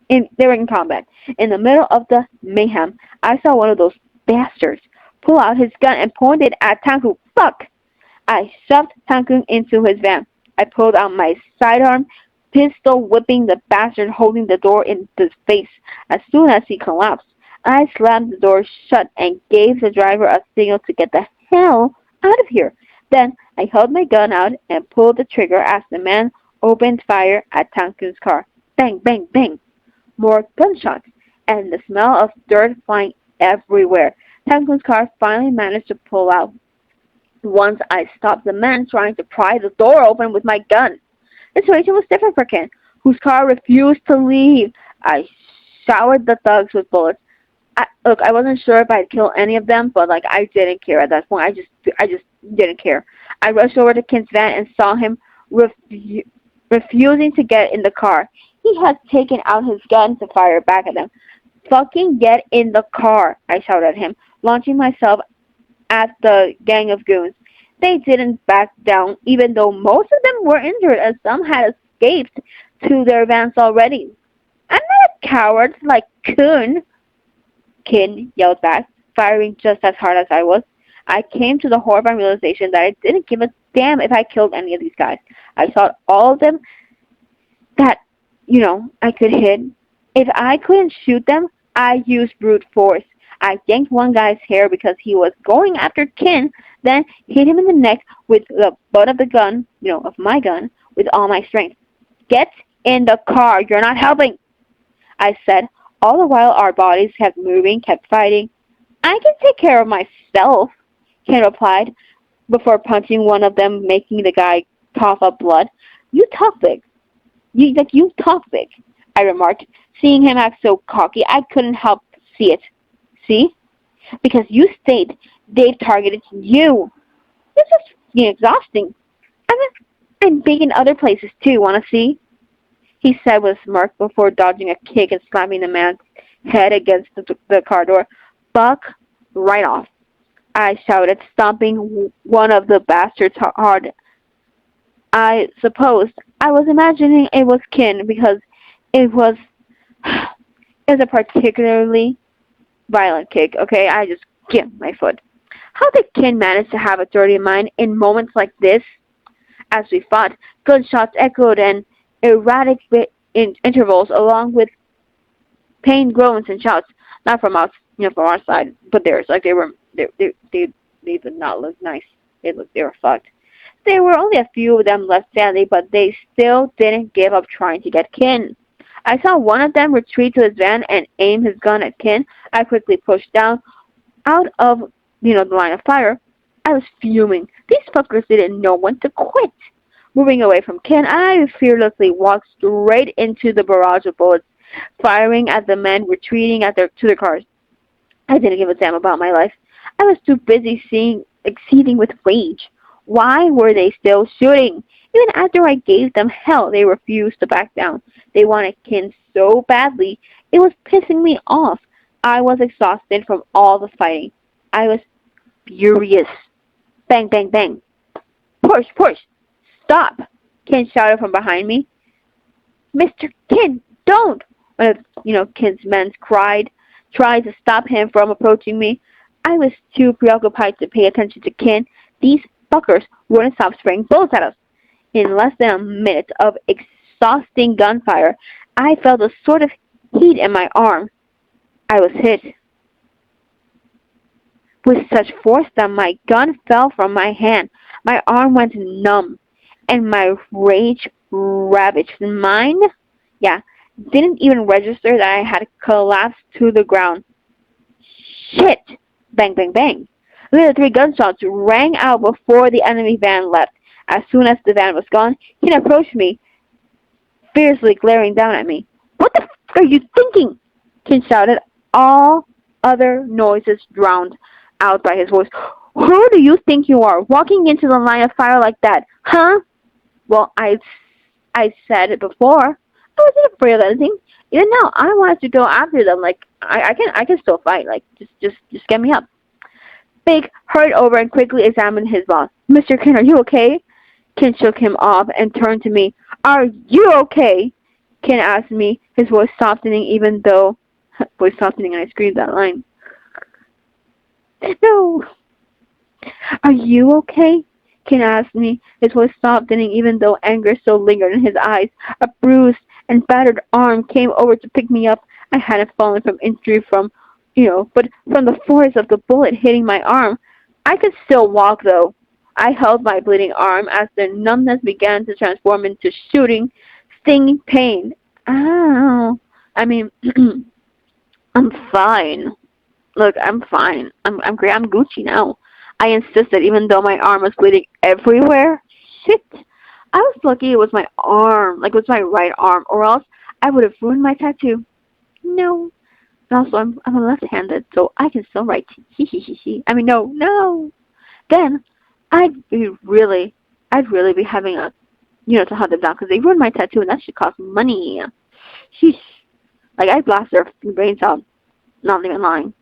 They were in combat. In the middle of the mayhem, I saw one of those bastards pull out his gun and point it at Tanku. Fuck! I shoved Tanku into his van. I pulled out my sidearm pistol, whipping the bastard holding the door in his face. As soon as he collapsed, I slammed the door shut and gave the driver a signal to get the hell out of here. Then I held my gun out and pulled the trigger as the man opened fire at Tanku's car. Bang, bang, bang. More gunshots, and the smell of dirt flying everywhere. Tanku's car finally managed to pull out. Once I stopped the man trying to pry the door open with my gun. The situation was different for Ken, whose car refused to leave. I showered the thugs with bullets. I wasn't sure if I'd kill any of them, but I didn't care at that point. I just didn't care. I rushed over to Ken's van and saw him refusing to get in the car. He had taken out his gun to fire back at them. Fucking get in the car, I shouted at him, launching myself at the gang of goons. They didn't back down, even though most of them were injured and some had escaped to their vans already. I'm not a coward like Kun, Kinn yelled back, firing just as hard as I was. I came to the horrifying realization that I didn't give a damn if I killed any of these guys. I shot all of them that, I could hit. If I couldn't shoot them, I used brute force. I yanked one guy's hair because he was going after Kinn, then hit him in the neck with the butt of the gun, of my gun, with all my strength. Get in the car. You're not helping, I said. All the while our bodies kept moving, kept fighting. I can take care of myself, Kinn replied, before punching one of them, making the guy cough up blood. You talk big. You talk big, I remarked. Seeing him act so cocky, I couldn't help see it. See? Because you stayed. They've targeted you. This is exhausting. I'm big in other places too, wanna see? He said with a smirk before dodging a kick and slamming the man's head against the car door. Buck right off, I shouted, stomping one of the bastards hard. I suppose I was imagining it was Kinn because it was a particularly violent kick, okay? I just jammed my foot. How did Kinn manage to have a dirty mind in moments like this? As we fought, gunshots echoed and erratic intervals, along with pain groans and shouts, not from us, from our side, but theirs. They did not look nice. They were fucked. There were only a few of them left standing, but they still didn't give up trying to get Kinn. I saw one of them retreat to his van and aim his gun at Kinn. I quickly pushed down out of the line of fire. I was fuming. These fuckers didn't know when to quit. Moving away from Kinn, I fearlessly walked straight into the barrage of bullets, firing at the men retreating to their cars. I didn't give a damn about my life. I was too busy exceeding with rage. Why were they still shooting? Even after I gave them hell, they refused to back down. They wanted Kinn so badly, it was pissing me off. I was exhausted from all the fighting. I was furious. Bang, bang, bang. Porsche! Stop! Kinn shouted from behind me. Mr. Kinn, don't! One of, Kinn's men tried to stop him from approaching me. I was too preoccupied to pay attention to Kinn. These fuckers wouldn't stop spraying bullets at us. In less than a minute of exhausting gunfire, I felt a sort of heat in my arm. I was hit with such force that my gun fell from my hand. My arm went numb, and my rage ravaged mine. Didn't even register that I had collapsed to the ground. Shit! Bang, bang, bang. The 3 gunshots rang out before the enemy van left. As soon as the van was gone, he approached me, fiercely glaring down at me. What the f*** are you thinking? Kinn shouted, all other noises drowned out by his voice. Who do you think you are, walking into the line of fire like that, huh? Well, I said it before. I wasn't afraid of anything. Even now, I wanted to go after them. I can still fight. Just get me up. Big hurried over and quickly examined his boss. Mr. Kinn, are you okay? Kinn shook him off and turned to me. Are you okay? Ken asked me, his voice softening even though... voice softening, and I screamed that line. No! Are you okay? Ken asked me, his voice softening even though anger still lingered in his eyes. A bruised and battered arm came over to pick me up. I hadn't fallen from injury but from the force of the bullet hitting my arm. I could still walk, though. I held my bleeding arm as the numbness began to transform into shooting, stinging pain. Ow. I mean, I'm fine. Look, I'm fine. I'm great. I'm Gucci now. I insisted, even though my arm was bleeding everywhere. Shit. I was lucky it was my arm, like it was my right arm, or else I would have ruined my tattoo. No. Also, I'm left-handed, so I can still write. I mean, no. Then I'd really be having to hunt them down because they ruined my tattoo, and that should cost money. Sheesh. Like, I'd blast their brains out. Not even lying.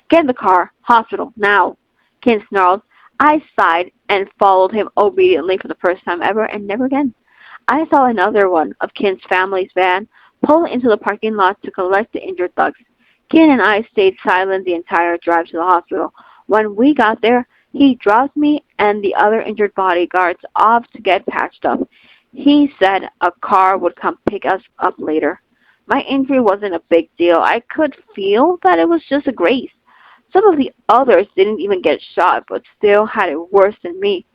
Get in the car. Hospital. Now. Ken snarled. I sighed and followed him obediently for the first time ever, and never again. I saw another one of Ken's family's van pull into the parking lot to collect the injured thugs. Ken and I stayed silent the entire drive to the hospital. When we got there, he dropped me and the other injured bodyguards off to get patched up. He said a car would come pick us up later. My injury wasn't a big deal. I could feel that it was just a graze. Some of the others didn't even get shot, but still had it worse than me.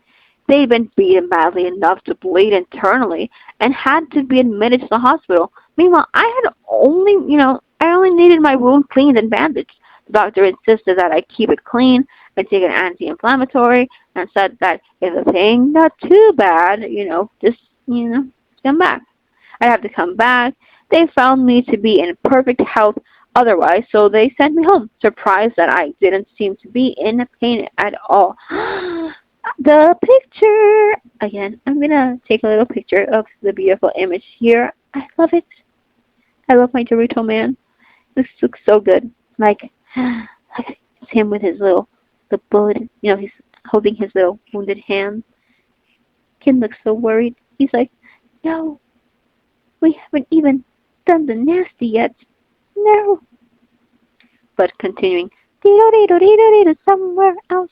They'd been beaten badly enough to bleed internally and had to be admitted to the hospital. Meanwhile, I only needed my wound cleaned and bandaged. The doctor insisted that I keep it clean and take an anti-inflammatory, and said that if the pain got too bad, just come back. I'd have to come back. They found me to be in perfect health otherwise, so they sent me home, surprised that I didn't seem to be in pain at all. The picture! Again, I'm going to take a little picture of the beautiful image here. I love it. I love my Dorito man. This looks so good. Like, it's him with the bullet. He's holding his little wounded hand. Ken looks so worried. He's like, no, we haven't even done the nasty yet. No. But continuing, somewhere else.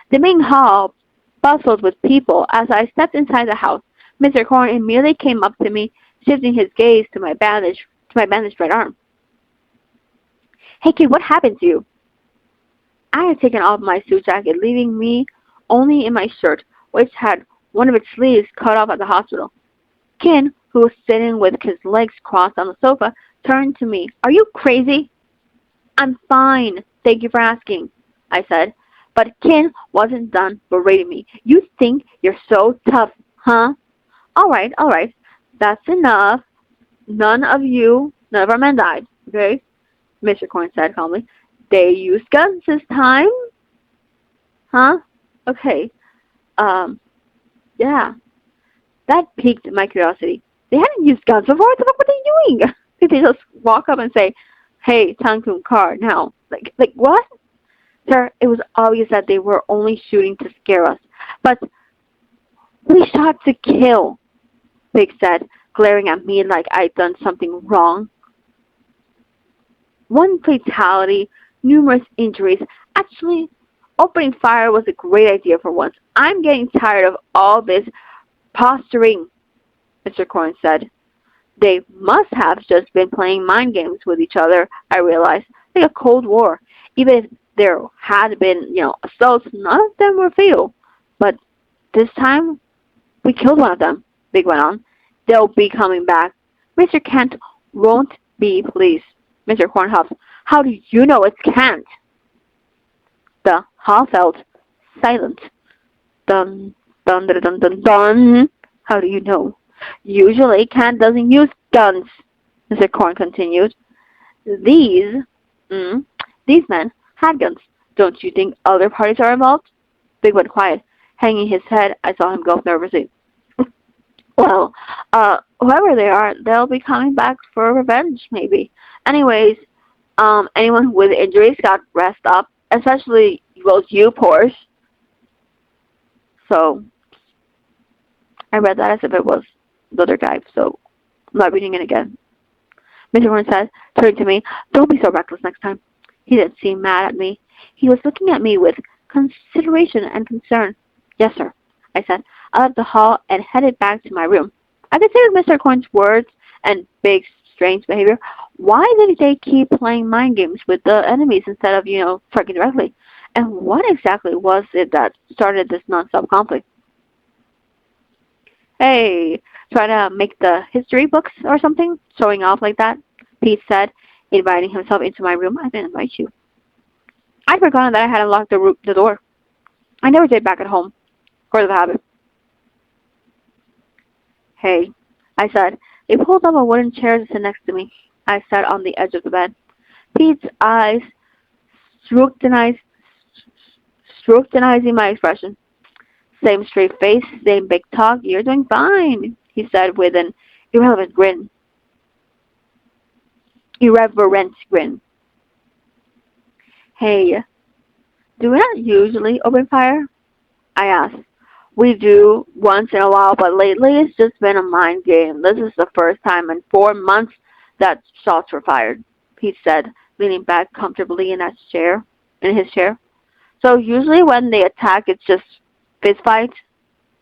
The main hall bustled with people. As I stepped inside the house, Mr. Korn immediately came up to me, shifting his gaze to my bandaged right arm. Hey kid, what happened to you? I had taken off my suit jacket, leaving me only in my shirt, which had one of its sleeves cut off at the hospital. Ken, who was sitting with his legs crossed on the sofa, turned to me. Are you crazy? I'm fine. Thank you for asking, I said. But Ken wasn't done berating me. You think you're so tough, huh? All right. That's enough. None of our men died, okay? Mr. Korn said calmly. They used guns this time? Huh? Okay. Yeah. That piqued my curiosity. They hadn't used guns before. What the fuck were they doing? Did they just walk up and say, hey, Tangkung car, now? Like what? Sir, it was obvious that they were only shooting to scare us. But we shot to kill, Big said, glaring at me like I'd done something wrong. One fatality, numerous injuries. Actually, opening fire was a great idea for once. I'm getting tired of all this posturing, Mr. Korn said. They must have just been playing mind games with each other, I realized, like a Cold War. Even if there had been, assaults, none of them were fatal. But this time, we killed one of them, Big went on. They'll be coming back. Mr. Kent won't be pleased. Mr. Korn huffed. How do you know it's Kent? The hall felt silent. Dun, dun, dun, dun, dun, dun. How do you know? Usually, Kent doesn't use guns, Mr. Korn continued. These men had guns. Don't you think other parties are involved? Big went quiet. Hanging his head, I saw him go nervously. Well, whoever they are, they'll be coming back for revenge, maybe. Anyways, anyone with injuries got rest up, especially, you, Porsche. So, I read that as if it was the other guy, so I'm not reading it again. Mr. Horn said, turning to me, don't be so reckless next time. He didn't seem mad at me. He was looking at me with consideration and concern. Yes, sir, I said. I left the hall and headed back to my room. I considered Mr. Corn's words and big, strange behavior. Why did they keep playing mind games with the enemies instead of, striking directly? And what exactly was it that started this non-stop conflict? Hey, try to make the history books or something? Showing off like that? Pete said, inviting himself into my room. I didn't invite you. I'd forgotten that I had unlocked the door. I never did back at home. Or the habit. Hey, I said. They pulled up a wooden chair to sit next to me. I sat on the edge of the bed. Pete's eyes scrutinizing my expression. Same straight face, same big talk. You're doing fine, he said with an irreverent grin. Hey, do we not usually open fire? I asked. We do once in a while, but lately it's just been a mind game. This is the first time in 4 months that shots were fired, Pete said, leaning back comfortably in his chair. So usually when they attack, it's just fist fight?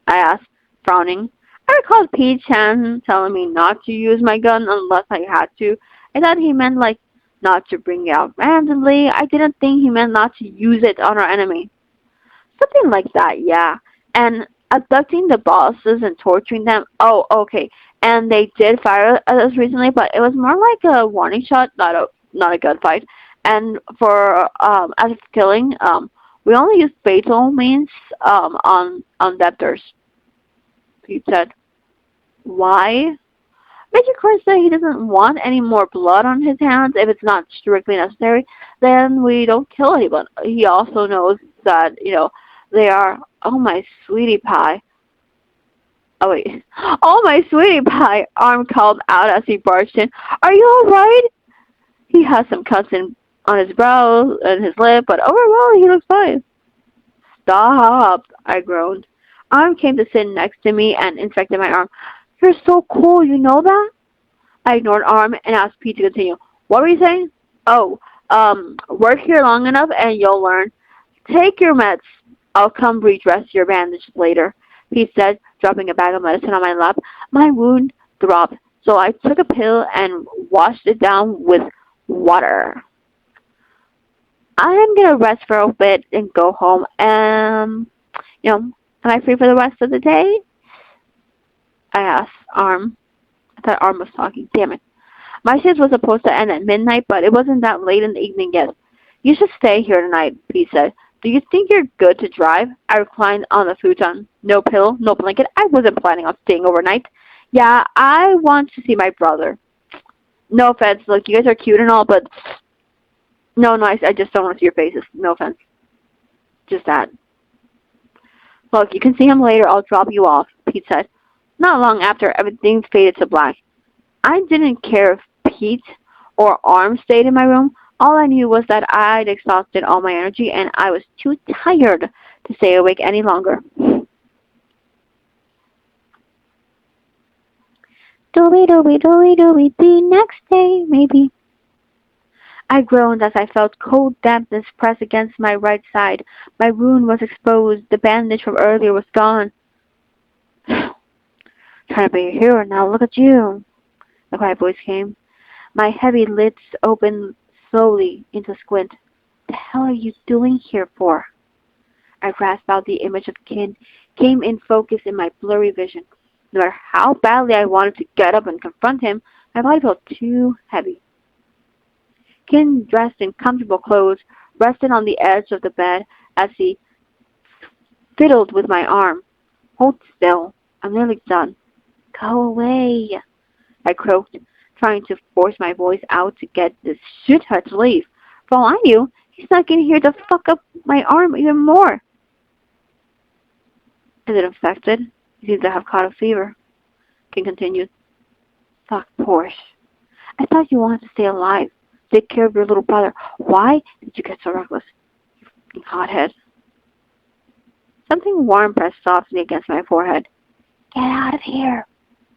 I asked, frowning. I recalled Pete Chan telling me not to use my gun unless I had to. I thought he meant like not to bring it out randomly. I didn't think he meant not to use it on our enemy. Something like that, yeah. And abducting the bosses and torturing them. Oh, okay. And they did fire at us recently, but it was more like a warning shot, not a gunfight. And for as killing, we only use fatal means on debtors. Pete said. Why? Major Court said he doesn't want any more blood on his hands if it's not strictly necessary. Then we don't kill anyone. He also knows that they are. Oh my sweetie pie. Oh wait. Oh my sweetie pie. Arm called out as he barged in. Are you all right? He has some cuts on his brow and his lip, but overall he looks fine. Stop, I groaned. Arm came to sit next to me and inspected my arm. You're so cool, you know that? I ignored Arm and asked Pete to continue. What were you saying? Oh, work here long enough and you'll learn. Take your meds. I'll come redress your bandage later, Pete said, dropping a bag of medicine on my lap. My wound throbbed, so I took a pill and washed it down with water. I'm gonna rest for a bit and go home. Am I free for the rest of the day? I asked Arm. I thought Arm was talking. Damn it. My shift was supposed to end at midnight, but it wasn't that late in the evening yet. You should stay here tonight, Pete said. Do you think you're good to drive? I reclined on the futon. No pillow, no blanket. I wasn't planning on staying overnight. Yeah, I want to see my brother. No offense. Look, you guys are cute and all, but no, I just don't want to see your faces. No offense. Just that. Look, you can see him later. I'll drop you off, Pete said. Not long after, everything faded to black. I didn't care if Pete or Arm stayed in my room. All I knew was that I'd exhausted all my energy and I was too tired to stay awake any longer. The next day, maybe. I groaned as I felt cold dampness press against my right side. My wound was exposed. The bandage from earlier was gone. Trying to be a hero now, look at you. The quiet voice came. My heavy lids opened slowly into squint. The hell are you doing here for? I grasped out the image of Kinn, came in focus in my blurry vision. No matter how badly I wanted to get up and confront him, my body felt too heavy. Kinn, dressed in comfortable clothes, rested on the edge of the bed as he fiddled with my arm. Hold still. I'm nearly done. Go away, I croaked, trying to force my voice out to get this shithead to leave. For all I knew, he snuck in here to fuck up my arm even more. Is it infected? He seems to have caught a fever. Kinn continued. Fuck Porsche. I thought you wanted to stay alive. Take care of your little brother. Why did you get so reckless? You hothead. Something warm pressed softly against my forehead. Get out of here,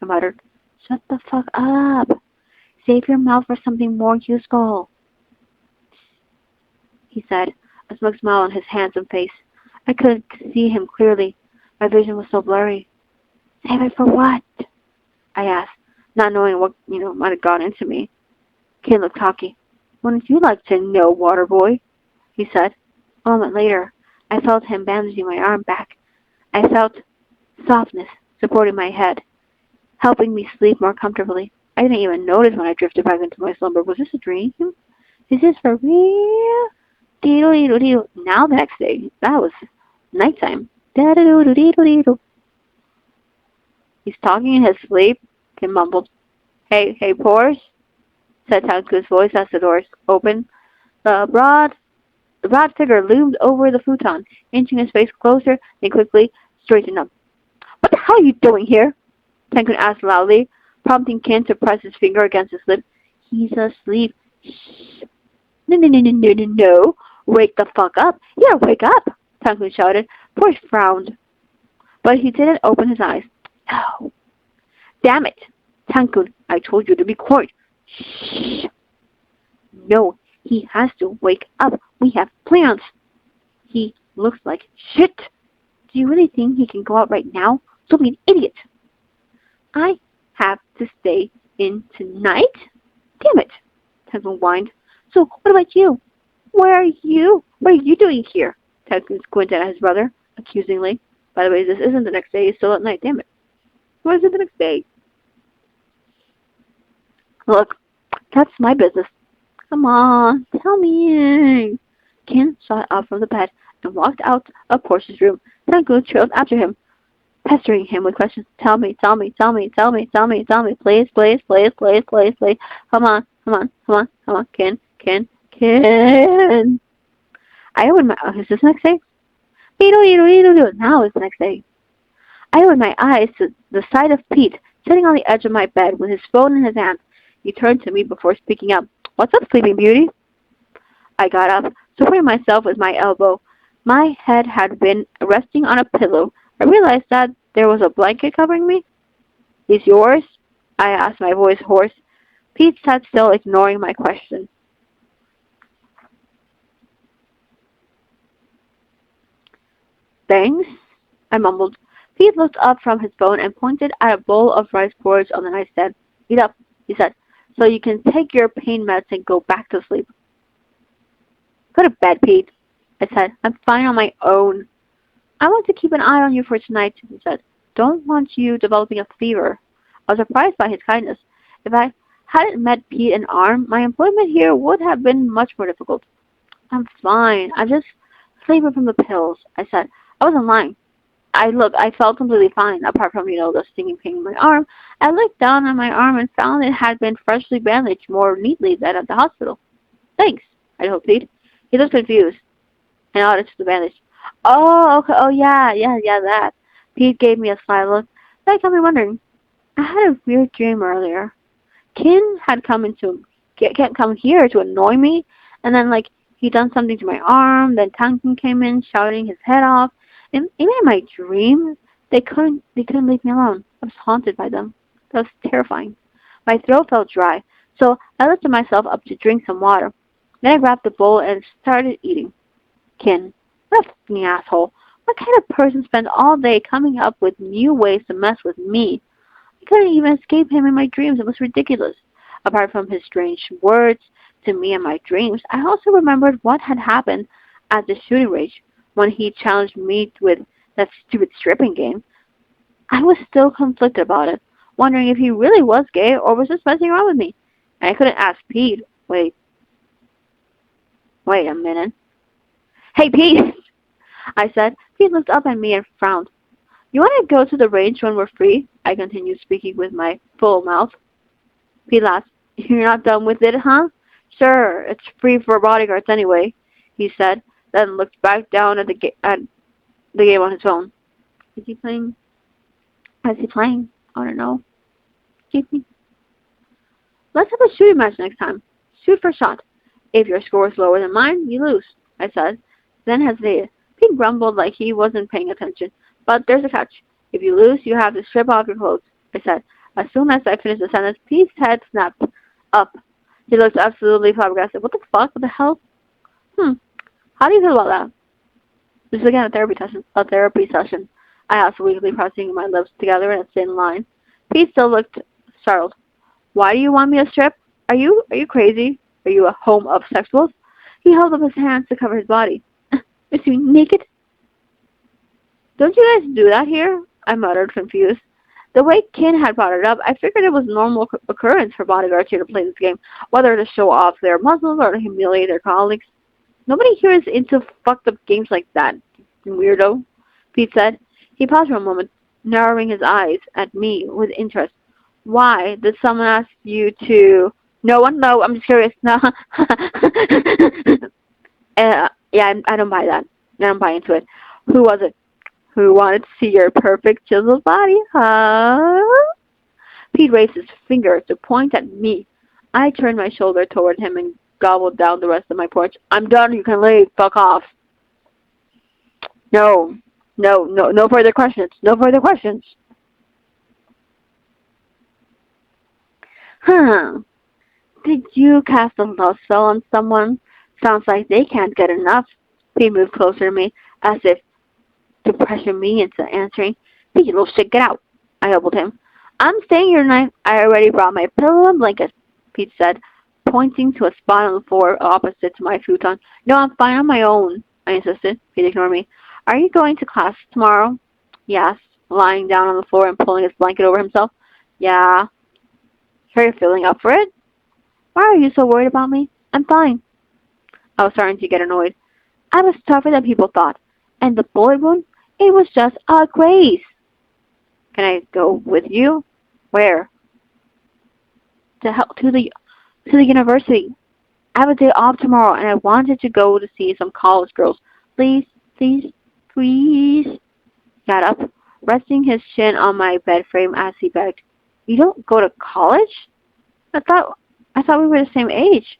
I muttered. Shut the fuck up. Save your mouth for something more useful, he said, a smug smile on his handsome face. I couldn't see him clearly. My vision was so blurry. Save it for what? I asked, not knowing what, might have gone into me. Kinn looked cocky. Wouldn't you like to know, water boy? He said. A moment later, I felt him bandaging my arm back. I felt softness supporting my head, helping me sleep more comfortably. I didn't even notice when I drifted back into my slumber. Was this a dream? Is this for real? Deedle-deedle-deedle. Now the next day. That was nighttime. Da-da-doo-doo-deedle-deedle. He's talking in his sleep, Kinn mumbled. Hey, Porsche, said Tanku's voice as the doors opened. The broad figure loomed over the futon, inching his face closer, then quickly straightened up. What the hell are you doing here? Tankun asked loudly, prompting Kinn to press his finger against his lip. He's asleep. Shh. No. Wake the fuck up. Yeah, wake up, Tankun shouted. Porsche frowned, but he didn't open his eyes. No. Damn it. Tankun, I told you to be quiet. Shh. No, he has to wake up. We have plans. He looks like shit. Do you really think he can go out right now? Don't be an idiot. I have to stay in tonight? Damn it, Tankun whined. So, what about you? Where are you doing here? Tankun squinted at his brother, accusingly. By the way, this isn't the next day. It's still at night. Damn it. What is it the next day? Look, that's my business. Come on, tell me. Kinn shot up from the bed and walked out of Porsche's room. Tankun trailed after him, pestering him with questions. Tell me, please. Come on, Kinn. I opened my eyes. Is this next day? Now is the next day. I opened my eyes to the sight of Pete sitting on the edge of my bed with his phone in his hand. He turned to me before speaking up. What's up, Sleeping Beauty? I got up, supporting myself with my elbow. My head had been resting on a pillow. I realized that there was a blanket covering me. Is yours? I asked, my voice hoarse. Pete sat still, ignoring my question. Thanks, I mumbled. Pete looked up from his phone and pointed at a bowl of rice porridge on the nightstand. Eat up, he said, so you can take your pain meds and go back to sleep. Go to bed, Pete, I said. I'm fine on my own. I want to keep an eye on you for tonight, he said. Don't want you developing a fever. I was surprised by his kindness. If I hadn't met Pete and Arm, my employment here would have been much more difficult. I'm fine. I'm just sleeping from the pills, I said. I wasn't lying. I felt completely fine, apart from, the stinging pain in my arm. I looked down on my arm and found it had been freshly bandaged more neatly than at the hospital. Thanks, I told Pete. He looked confused and nodded to the bandage. Oh, okay. Oh, yeah, that. Pete gave me a sly look. That got me wondering. I had a weird dream earlier. Kinn had come here to annoy me, and then, he'd done something to my arm. Then Tankun came in, shouting his head off. And even in my dreams, they couldn't leave me alone. I was haunted by them. That was terrifying. My throat felt dry, so I lifted myself up to drink some water. Then I grabbed the bowl and started eating. Kinn, what a fucking asshole. What kind of person spends all day coming up with new ways to mess with me? I couldn't even escape him in my dreams. It was ridiculous. Apart from his strange words to me in my dreams, I also remembered what had happened at the shooting range when he challenged me with that stupid stripping game. I was still conflicted about it, wondering if he really was gay or was just messing around with me. And I couldn't ask Pete. Wait a minute. Hey, Pete, I said. Pete looked up at me and frowned. You want to go to the range when we're free? I continued, speaking with my full mouth. Pete laughed. You're not done with it, huh? Sure, it's free for bodyguards anyway, he said, then looked back down at the game on his phone. Is he playing? I don't know. Keep me. Let's have a shooting match next time. Shoot for shot. If your score is lower than mine, you lose, I said, then hesitated. Pete grumbled like he wasn't paying attention. But there's a catch. If you lose, you have to strip off your clothes, I said. As soon as I finished the sentence, Pete's head snapped up. He looked absolutely flabbergasted. What the fuck? What the hell? How do you feel about that? This is again a therapy session. I asked weakly, pressing my lips together in a thin line. Pete still looked startled. Why do you want me to strip? Are you crazy? Are you a home of sexuals? He held up his hands to cover his body. Is he naked? Don't you guys do that here? I muttered, confused. The way Kin had brought it up, I figured it was a normal occurrence for bodyguards here to play this game, whether to show off their muscles or to humiliate their colleagues. Nobody here is into fucked up games like that, weirdo, Pete said. He paused for a moment, narrowing his eyes at me with interest. Why? Did someone ask you to... No one? No, I'm just curious. No. Yeah, I don't buy that. I don't buy into it. Who was it? Who wanted to see your perfect chiseled body, huh? Pete raised his finger to point at me. I turned my shoulder toward him and gobbled down the rest of my porridge. I'm done. You can leave. Fuck off. No further questions. No further questions. Did you cast a love spell on someone? Sounds like they can't get enough. He moved closer to me, as if to pressure me into answering. Hey, you little shit, get out. I elbowed him. I'm staying here tonight. I already brought my pillow and blanket, Pete said, pointing to a spot on the floor opposite to my futon. No, I'm fine on my own, I insisted. Pete ignored me. Are you going to class tomorrow? He asked, lying down on the floor and pulling his blanket over himself. Yeah. Are you feeling up for it? Why are you so worried about me? I'm fine. I was starting to get annoyed. I was tougher than people thought. And the bullet wound? It was just a graze. Can I go with you? Where? To the university. I have a day off tomorrow and I wanted to go to see some college girls. Please, please, please. Got up, resting his chin on my bed frame as he begged. You don't go to college? I thought we were the same age.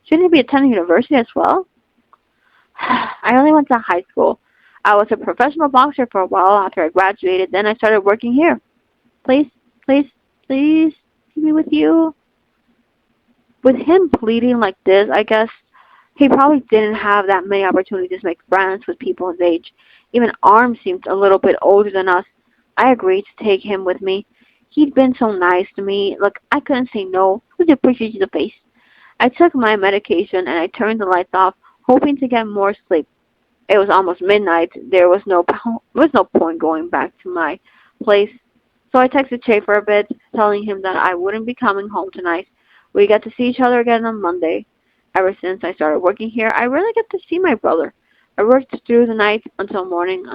Shouldn't you be attending university as well? I only went to high school. I was a professional boxer for a while after I graduated. Then I started working here. Please, please, please, take me with you. With him pleading like this, I guess he probably didn't have that many opportunities to make friends with people his age. Even Arm seemed a little bit older than us. I agreed to take him with me. He'd been so nice to me. Look, I couldn't say no. Would you appreciate the face? I took my medication and I turned the lights off, hoping to get more sleep. It was almost midnight. There was no point going back to my place. So I texted Che for a bit, telling him that I wouldn't be coming home tonight. We got to see each other again on Monday. Ever since I started working here, I rarely get to see my brother. I worked through the night until morning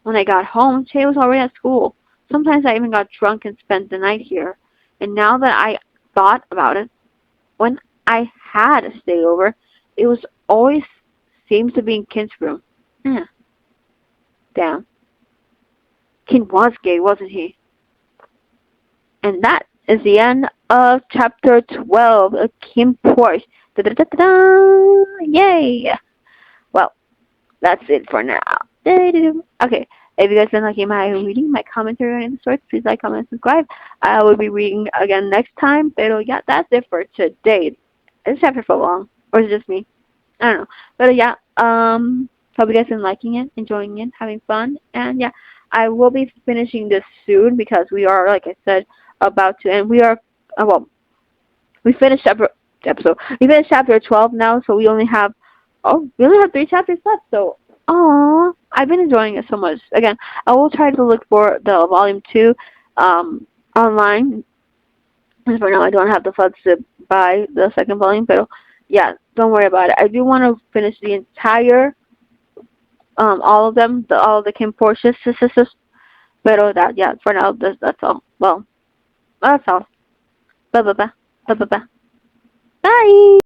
when I got home, Che was already at school. Sometimes I even got drunk and spent the night here. And now that I thought about it, when I had a stay over, it was always seems to be in Kin's room. Damn. Kin was gay, wasn't he? And that is the end of chapter 12 of KinnPorsche. Da-da-da-da-da! Yay! Well, that's it for now. Okay, if you guys been liking my reading, my commentary on the stories, please like, comment, and subscribe. I will be reading again next time. But yeah, that's it for today. Is this chapter for long? Or is it just me? I don't know. But yeah, hope you guys been liking it, enjoying it, having fun. And yeah, I will be finishing this soon because we are, like I said, about to end. We are, we finished we finished chapter 12 now, so we only have 3 chapters left. So, I've been enjoying it so much. Again, I will try to look for the volume 2 online. As for now, I don't have the funds to buy the second volume, but yeah, don't worry about it. I do want to finish the entire, all of them, all of the KinnPorsche. But yeah, for now, that's all. Well, that's all. Bye.